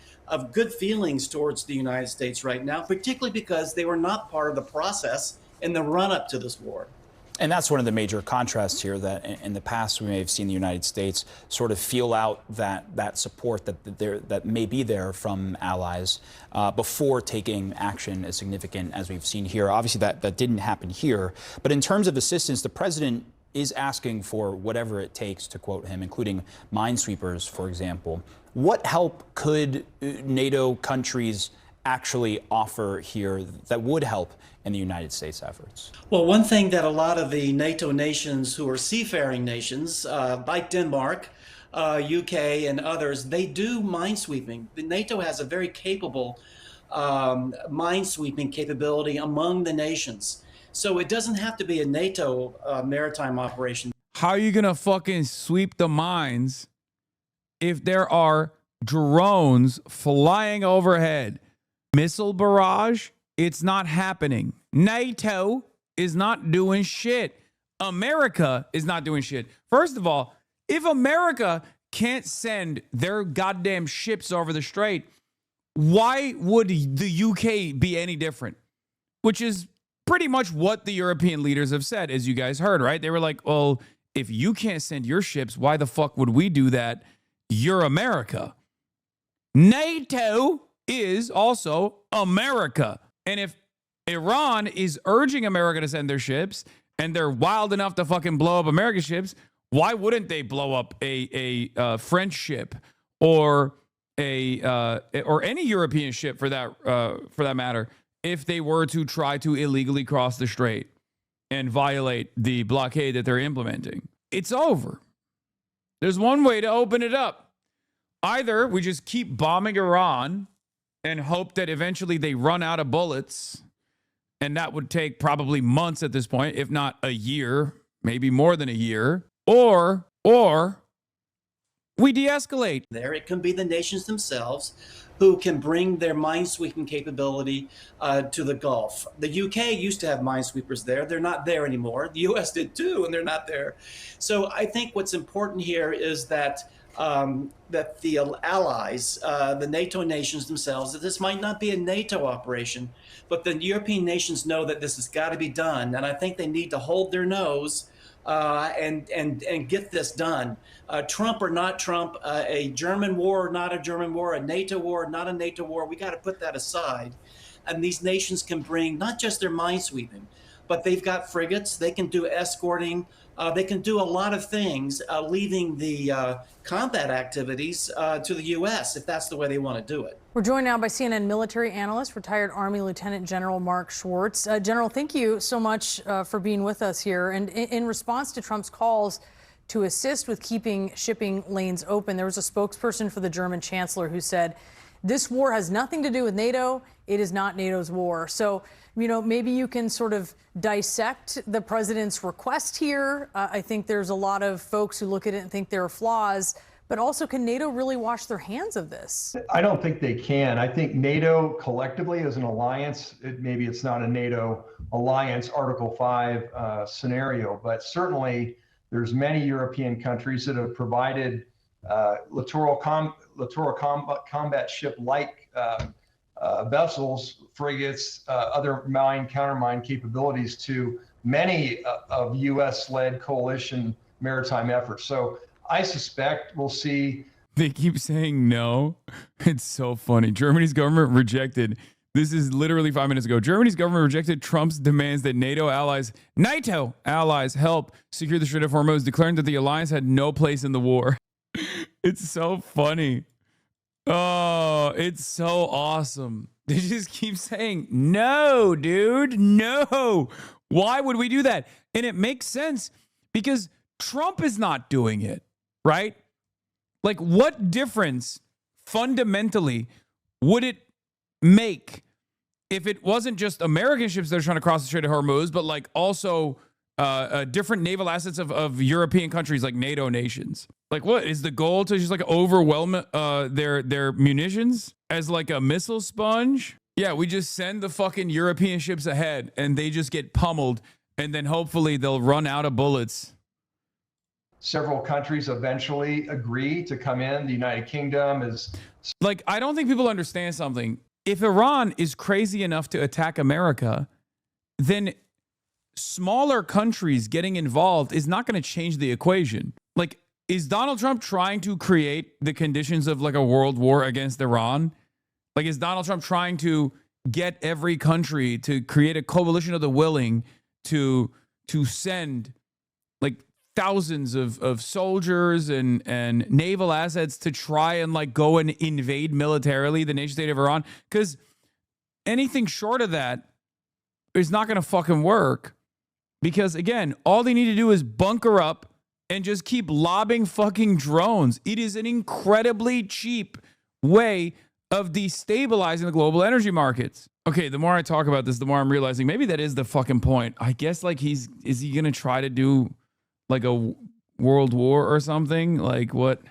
Speaker 15: good feelings towards the United States right now, particularly because they were not part of the process in the run-up to this war.
Speaker 13: And that's one of the major contrasts here, that in the past we may have seen the United States sort of feel out that support that may be there from allies before taking action as significant as we've seen here. Obviously, that didn't happen here. But in terms of assistance, the president is asking for whatever it takes, to quote him, including minesweepers, for example. What help could NATO countries actually offer here that would help in the United States efforts?
Speaker 15: Well, one thing that a lot of the NATO nations who are seafaring nations, like Denmark, UK, and others, they do minesweeping. NATO has a very capable minesweeping capability among the nations. So it doesn't have to be a NATO maritime operation.
Speaker 1: How are you going to fucking sweep the mines if there are drones flying overhead? Missile barrage? It's not happening. NATO is not doing shit. America is not doing shit. First of all, if America can't send their goddamn ships over the Strait, why would the UK be any different? Which is pretty much what the European leaders have said, as you guys heard, right? They were like, well, if you can't send your ships, why the fuck would we do that? You're America. NATO is also America. And if Iran is urging America to send their ships and they're wild enough to fucking blow up American ships, why wouldn't they blow up a French ship or any European ship for that matter, if they were to try to illegally cross the Strait and violate the blockade that they're implementing? It's over. There's one way to open it up. Either we just keep bombing Iran and hope that eventually they run out of bullets, and that would take probably months at this point, if not a year, maybe more than a year, or we de-escalate.
Speaker 15: There, it can be the nations themselves who can bring their minesweeping capability to the Gulf. The UK used to have minesweepers there. They're not there anymore. The US did too, and they're not there. So I think what's important here is that that the allies, the NATO nations themselves, that this might not be a NATO operation, but the European nations know that this has got to be done. And I think they need to hold their nose and get this done. Trump or not Trump, a German war or not a German war, a NATO war or not a NATO war, we got to put that aside. And these nations can bring not just their minesweeping, but they've got frigates, they can do escorting, they can do a lot of things, leaving the combat activities to the U.S. if that's the way they want to do it.
Speaker 12: We're joined now by CNN military analyst, retired Army Lieutenant General Mark Schwartz. General, thank you so much for being with us here. And in response to Trump's calls to assist with keeping shipping lanes open, there was a spokesperson for the German chancellor who said, this war has nothing to do with NATO. It is not NATO's war. So, you know, maybe you can sort of dissect the president's request here. I think there's a lot of folks who look at it and think there are flaws. But also, can NATO really wash their hands of this?
Speaker 16: I don't think they can. I think NATO collectively as an alliance, maybe it's not a NATO alliance Article 5 scenario, but certainly there's many European countries that have provided littoral combat ship-like vessels, frigates, other mine, countermine capabilities to many of U.S.-led coalition maritime efforts. So I suspect we'll see.
Speaker 1: They keep saying no. It's so funny. Germany's government rejected. This is literally 5 minutes ago. Germany's government rejected Trump's demands that NATO allies help secure the Strait of Hormuz, declaring that the alliance had no place in the war. It's so funny. Oh, it's so awesome. They just keep saying, no, dude, no. Why would we do that? And it makes sense because Trump is not doing it, right? Like, what difference fundamentally would it make if it wasn't just American ships that are trying to cross the Strait of Hormuz, but like also different naval assets of European countries like NATO nations? Like, what is the goal to just like overwhelm their munitions as like a missile sponge? Yeah, we just send the fucking European ships ahead and they just get pummeled, and then hopefully they'll run out of bullets.
Speaker 16: Several countries eventually agree to come in. The United Kingdom is.
Speaker 1: Like, I don't think people understand something. If Iran is crazy enough to attack America, then smaller countries getting involved is not going to change the equation. Like, is Donald Trump trying to create the conditions of like a world war against Iran? Like, is Donald Trump trying to get every country to create a coalition of the willing to send like thousands of soldiers and naval assets to try and like go and invade militarily the nation state of Iran? Because anything short of that is not going to fucking work. Because again, all they need to do is bunker up and just keep lobbing fucking drones. It is an incredibly cheap way of destabilizing the global energy markets. Okay, the more I talk about this, the more I'm realizing maybe that is the fucking point. I guess like is he going to try to do like a world war or something? Like what?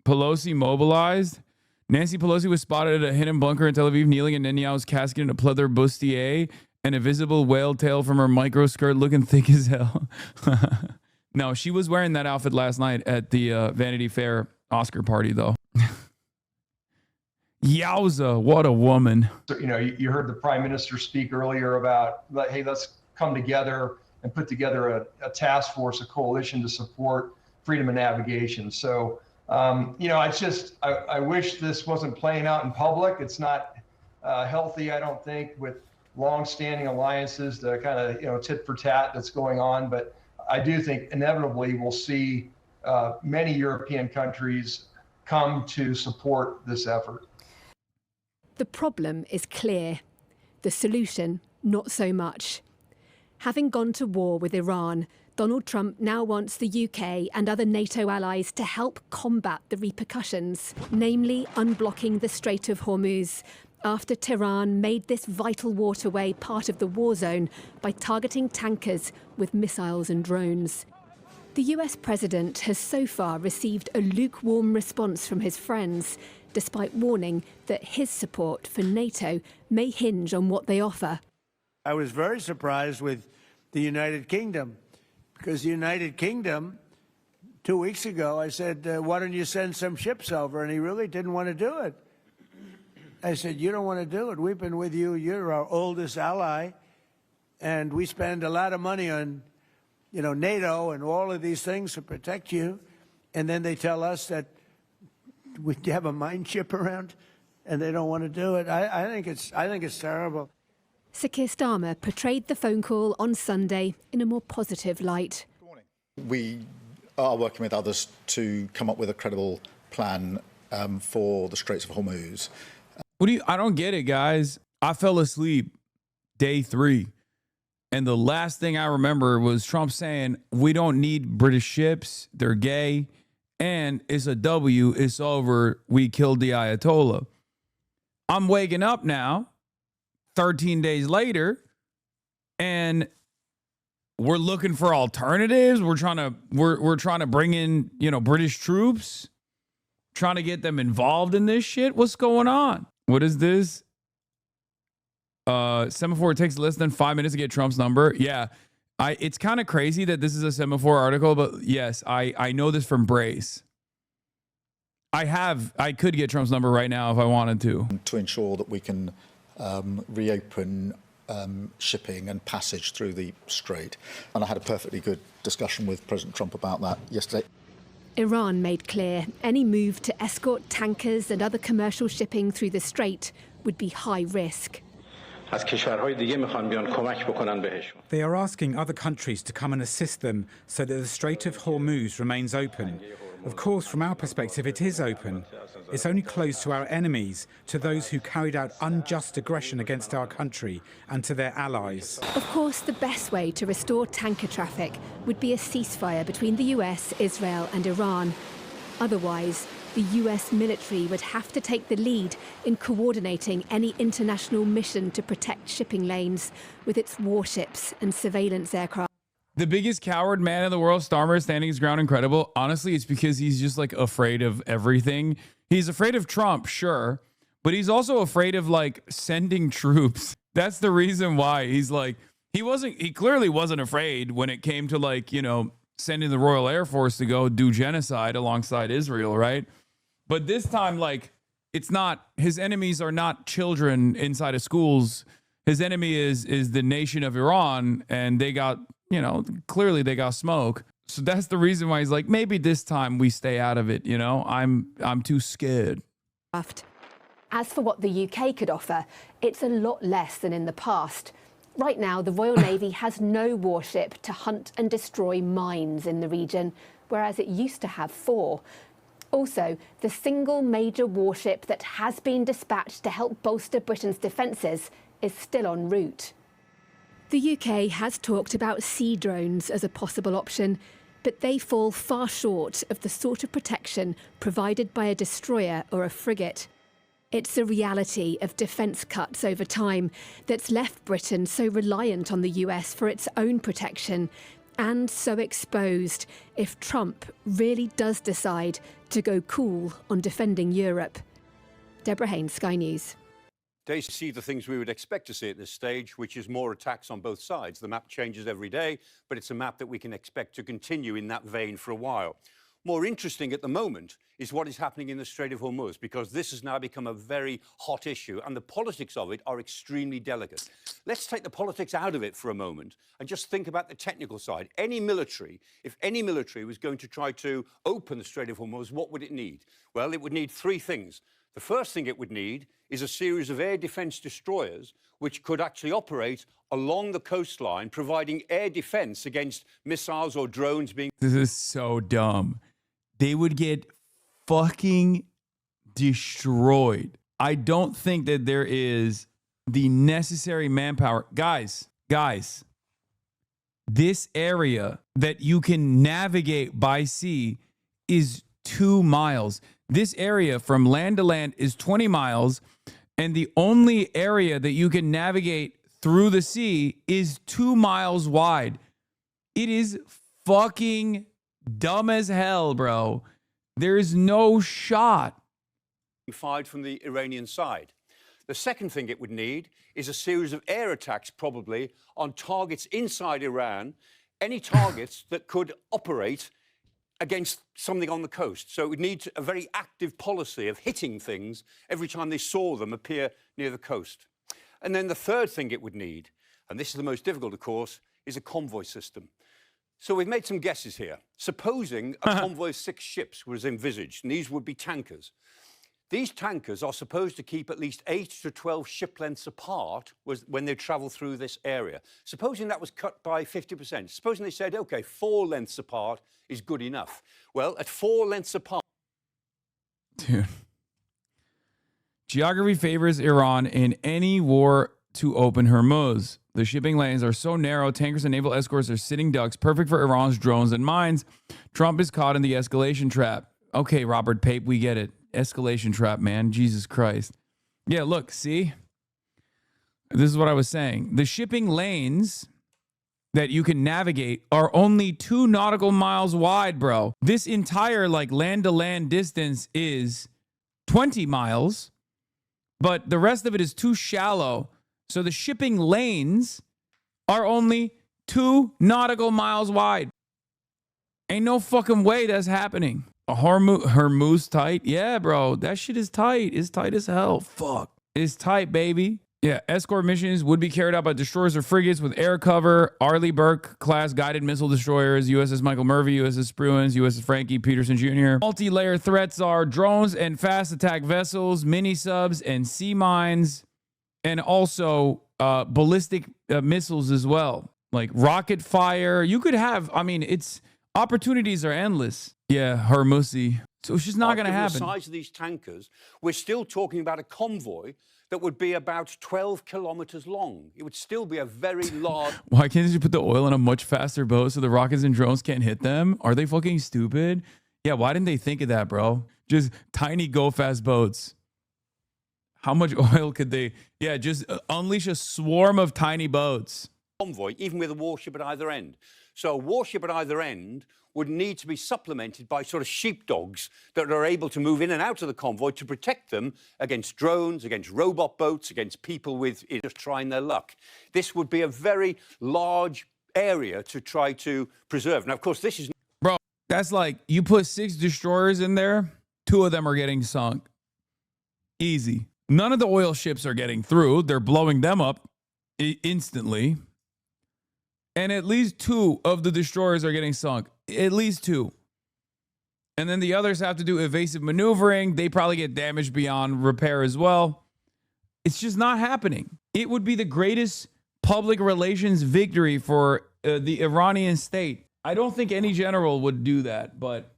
Speaker 1: Pelosi mobilized? Nancy Pelosi was spotted at a hidden bunker in Tel Aviv, kneeling in Netanyahu's casket in a pleather bustier and a visible whale tail from her micro skirt looking thick as hell. No, she was wearing that outfit last night at the Vanity Fair Oscar party, though. Yowza, what a woman.
Speaker 16: So, you know, you heard the prime minister speak earlier about, hey, let's come together and put together a task force, a coalition to support freedom of navigation. So, you know, it's just, I wish this wasn't playing out in public. It's not healthy, I don't think, with long-standing alliances, the kind of, you know, tit for tat that's going on. But I do think inevitably we'll see many European countries come to support this effort.
Speaker 17: The problem is clear. The solution, not so much. Having gone to war with Iran, Donald Trump now wants the UK and other NATO allies to help combat the repercussions, namely unblocking the Strait of Hormuz, after Tehran made this vital waterway part of the war zone by targeting tankers with missiles and drones. The US president has so far received a lukewarm response from his friends, despite warning that his support for NATO may hinge on what they offer.
Speaker 2: I was very surprised with the United Kingdom, because the United Kingdom, 2 weeks ago, I said, why don't you send some ships over? And he really didn't want to do it. I said, you don't want to do it. We've been with you. You're our oldest ally. And we spend a lot of money on, NATO and all of these things to protect you. And then they tell us that we have a mine ship around and they don't want to do it. I think it's terrible.
Speaker 17: Sir Keir Starmer portrayed the phone call on Sunday in a more positive light.
Speaker 8: We are working with others to come up with a credible plan for the Straits of Hormuz.
Speaker 1: I don't get it, guys. I fell asleep day 3. And the last thing I remember was Trump saying, we don't need British ships. They're gay. And it's a W. It's over. We killed the Ayatollah. I'm waking up now, 13 days later, and we're looking for alternatives. We're trying to bring in, British troops, trying to get them involved in this shit. What's going on? What is this? Semaphore, it takes less than 5 minutes to get Trump's number. Yeah. It's kind of crazy that this is a Semaphore article, but yes, I know this from Brace. I could get Trump's number right now if I wanted to
Speaker 8: ensure that we can reopen shipping and passage through the Strait. And I had a perfectly good discussion with President Trump about that yesterday.
Speaker 17: Iran made clear any move to escort tankers and other commercial shipping through the Strait would be high risk.
Speaker 18: They are asking other countries to come and assist them so that the Strait of Hormuz remains open. Of course, from our perspective, it is open. It's only closed to our enemies, to those who carried out unjust aggression against our country and to their allies.
Speaker 17: Of course, the best way to restore tanker traffic would be a ceasefire between the US, Israel and Iran. Otherwise, the US military would have to take the lead in coordinating any international mission to protect shipping lanes with its warships and surveillance aircraft.
Speaker 1: The biggest coward man in the world, Starmer, standing his ground, incredible. Honestly, it's because he's just like afraid of everything. He's afraid of Trump, sure, but he's also afraid of like sending troops. That's the reason why he's like, he clearly wasn't afraid when it came to like, sending the Royal Air Force to go do genocide alongside Israel, right? But this time, like, it's not, his enemies are not children inside of schools. His enemy is the nation of Iran, and they got, clearly they got smoke. So that's the reason why he's like, maybe this time we stay out of it, I'm too scared.
Speaker 17: As for what the UK could offer, it's a lot less than in the past. Right now, the Royal Navy has no warship to hunt and destroy mines in the region, whereas it used to have 4. Also, the single major warship that has been dispatched to help bolster Britain's defences is still en route. The UK has talked about sea drones as a possible option, but they fall far short of the sort of protection provided by a destroyer or a frigate. It's the reality of defence cuts over time that's left Britain so reliant on the US for its own protection, and so exposed if Trump really does decide to go cool on defending Europe. Deborah Haynes, Sky News.
Speaker 19: They see the things we would expect to see at this stage, which is more attacks on both sides. The map changes every day, but it's a map that we can expect to continue in that vein for a while. More interesting at the moment is what is happening in the Strait of Hormuz, because this has now become a very hot issue and the politics of it are extremely delicate. Let's take the politics out of it for a moment and just think about the technical side. If any military was going to try to open the Strait of Hormuz, what would it need? Well, it would need 3 things. The first thing it would need is a series of air defense destroyers which could actually operate along the coastline, providing air defense against missiles or drones being...
Speaker 1: This is so dumb. They would get fucking destroyed. I don't think that there is the necessary manpower. Guys, this area that you can navigate by sea is 2 miles. This area from land to land is 20 miles, and the only area that you can navigate through the sea is 2 miles wide. It is fucking dumb as hell, bro. There's no shot.
Speaker 19: Fired from the Iranian side. The second thing it would need is a series of air attacks, probably, on targets inside Iran, any targets that could operate against something on the coast. So it would need a very active policy of hitting things every time they saw them appear near the coast. And then the third thing it would need, and this is the most difficult, of course, is a convoy system. So we've made some guesses here. Supposing a convoy of 6 ships was envisaged, and these would be tankers. These tankers are supposed to keep at least 8 to 12 ship lengths apart when they travel through this area. Supposing that was cut by 50%. Supposing they said, OK, 4 lengths apart is good enough. Well, at 4 lengths apart...
Speaker 1: Dude. Geography favors Iran in any war to open Hormuz. The shipping lanes are so narrow, tankers and naval escorts are sitting ducks, perfect for Iran's drones and mines. Trump is caught in the escalation trap. Okay, Robert Pape, we get it. Escalation trap, man. Jesus Christ. Yeah, look, see? This is what I was saying. The shipping lanes that you can navigate are only 2 nautical miles wide, bro. This entire, like, land-to-land distance is 20 miles, but the rest of it is too shallow. So the shipping lanes are only 2 nautical miles wide. Ain't no fucking way that's happening. A Hormuz tight? Yeah, bro. That shit is tight. It's tight as hell. Fuck. It's tight, baby. Yeah, escort missions would be carried out by destroyers or frigates with air cover, Arleigh Burke class guided missile destroyers, USS Michael Murphy, USS Spruance, USS Frankie Peterson Jr. Multi-layer threats are drones and fast attack vessels, mini-subs and sea mines, and also ballistic missiles as well, like rocket fire. You could have, I mean, it's opportunities are endless. Yeah, Hormuzi. So it's just not going to happen.
Speaker 19: The size of these tankers, we're still talking about a convoy that would be about 12 kilometers long. It would still be a very large...
Speaker 1: Why can't you put the oil in a much faster boat so the rockets and drones can't hit them? Are they fucking stupid? Yeah, why didn't they think of that, bro? Just tiny go-fast boats. How much oil could they... Yeah, just unleash a swarm of tiny boats.
Speaker 19: Convoy, even with a warship at either end. So a warship at either end would need to be supplemented by sort of sheepdogs that are able to move in and out of the convoy to protect them against drones, against robot boats, against people with just trying their luck. This would be a very large area to try to preserve. Now, of course, this is...
Speaker 1: Bro, that's like you put 6 destroyers in there, 2 of them are getting sunk. Easy. None of the oil ships are getting through. They're blowing them up instantly. And at least 2 of the destroyers are getting sunk. At least 2. And then the others have to do evasive maneuvering. They probably get damaged beyond repair as well. It's just not happening. It would be the greatest public relations victory for the Iranian state. I don't think any general would do that, but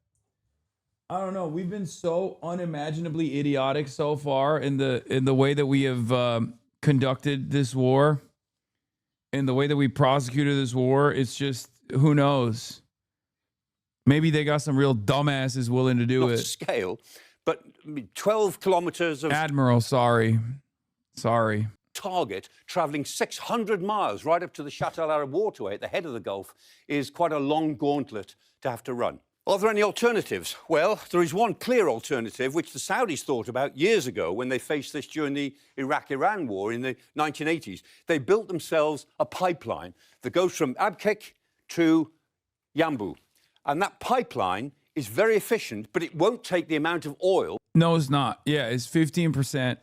Speaker 1: I don't know. We've been so unimaginably idiotic so far in the way that we have conducted this war. In the way that we prosecuted this war, it's just, who knows? Maybe they got some real dumbasses willing to do it.
Speaker 19: Scale, but 12 kilometers of...
Speaker 1: Admiral, sorry.
Speaker 19: Target traveling 600 miles right up to the Shatt al-Arab waterway at the head of the Gulf is quite a long gauntlet to have to run. Are there any alternatives? Well, there is one clear alternative, which the Saudis thought about years ago when they faced this during the Iraq-Iran war in the 1980s. They built themselves a pipeline that goes from Abqaiq to Yanbu. And that pipeline is very efficient, but it won't take the amount of oil.
Speaker 1: No, it's not. Yeah, it's 15%.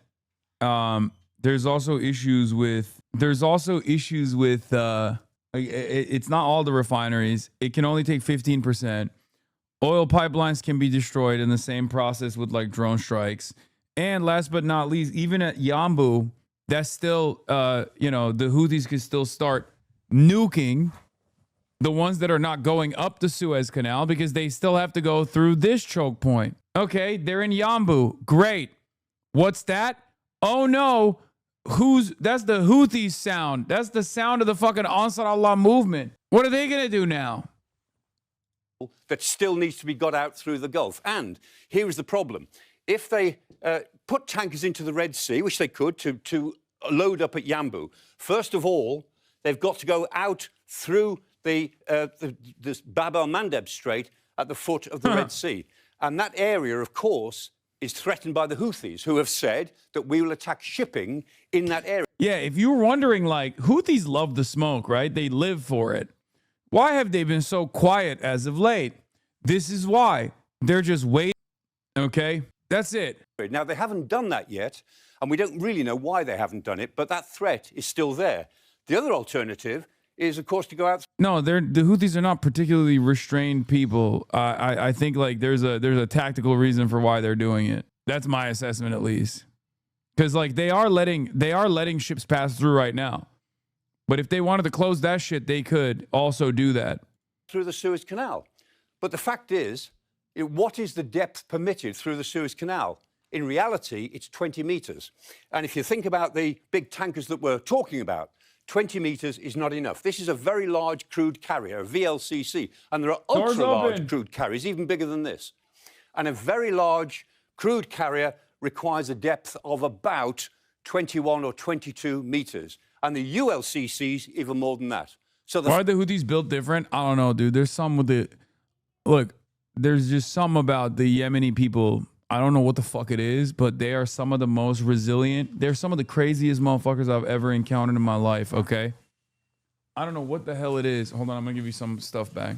Speaker 1: There's also issues with... it's not all the refineries. It can only take 15%. Oil pipelines can be destroyed in the same process with like drone strikes. And last but not least, even at Yanbu, that's still, the Houthis could still start nuking the ones that are not going up the Suez Canal because they still have to go through this choke point. Okay, they're in Yanbu. Great. What's that? Oh no. That's the Houthis sound. That's the sound of the fucking Ansar Allah movement. What are they going to do now?
Speaker 19: That still needs to be got out through the Gulf. And here is the problem. If they put tankers into the Red Sea, which they could, to load up at Yanbu, first of all, they've got to go out through this Bab el-Mandeb Strait at the foot of the Red Sea. And that area, of course, is threatened by the Houthis, who have said that we will attack shipping in that area.
Speaker 1: Yeah, if you were wondering, like, Houthis love the smoke, right? They live for it. Why have they been so quiet as of late? This is why. They're just waiting, okay? That's it.
Speaker 19: Now, they haven't done that yet, and we don't really know why they haven't done it, but that threat is still there. The other alternative is, of course, to go out.
Speaker 1: No, the Houthis are not particularly restrained people. I think like there's a tactical reason for why they're doing it. That's my assessment, at least. Because like they are letting ships pass through right now. But if they wanted to close that shit, they could also do that
Speaker 19: Through the Suez Canal. But the fact is, what is the depth permitted through the Suez Canal? In reality, it's 20 meters. And if you think about the big tankers that we're talking about, 20 meters is not enough. This is a very large crude carrier, a VLCC, and there are ultra-large crude carriers, even bigger than this. And a very large crude carrier requires a depth of about 21 or 22 meters, and the ULCCs even more than that. So
Speaker 1: Why are the Houthis built different? I don't know, dude. There's some with the... Look, there's just some about the Yemeni people. I don't know what the fuck it is, but they are some of the most resilient. They're some of the craziest motherfuckers I've ever encountered in my life, okay? I don't know what the hell it is. Hold on, I'm going to give you some stuff back.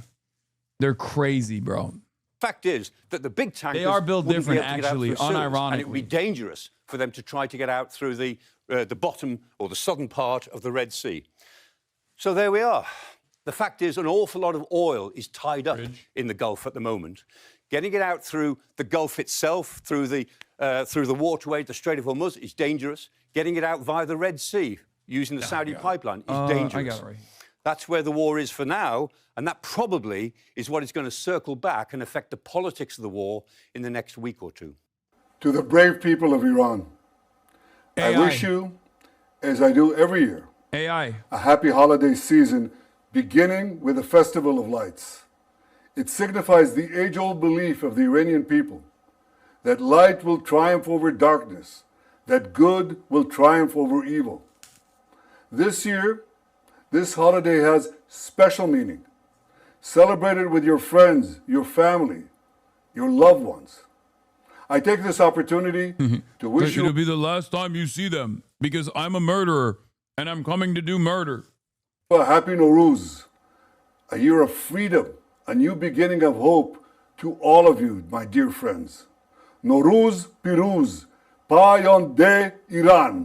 Speaker 1: They're crazy, bro.
Speaker 19: Fact is that the big tankers...
Speaker 1: They are built different, actually,
Speaker 19: unironically. And it would be dangerous for them to try to get out through the bottom or the southern part of the Red Sea. So there we are. The fact is an awful lot of oil is tied up in the Gulf at the moment. Getting it out through the Gulf itself, through the waterway, the Strait of Hormuz, is dangerous. Getting it out via the Red Sea, using the Saudi pipeline, is dangerous.
Speaker 1: I got it right.
Speaker 19: That's where the war is for now, and that probably is what is going to circle back and affect the politics of the war in the next week or two.
Speaker 20: To the brave people of Iran, I wish you, as I do every year, a happy holiday season, beginning with the Festival of Lights. It signifies the age-old belief of the Iranian people that light will triumph over darkness, that good will triumph over evil. This year, this holiday has special meaning. Celebrate it with your friends, your family, your loved ones. I take this opportunity to wish you...
Speaker 1: It'll be the last time you see them, because I'm a murderer, and I'm coming to do murder.
Speaker 20: A happy Nowruz, a year of freedom, a new beginning of hope to all of you, my dear friends. Nowruz Piruz, Payande Iran.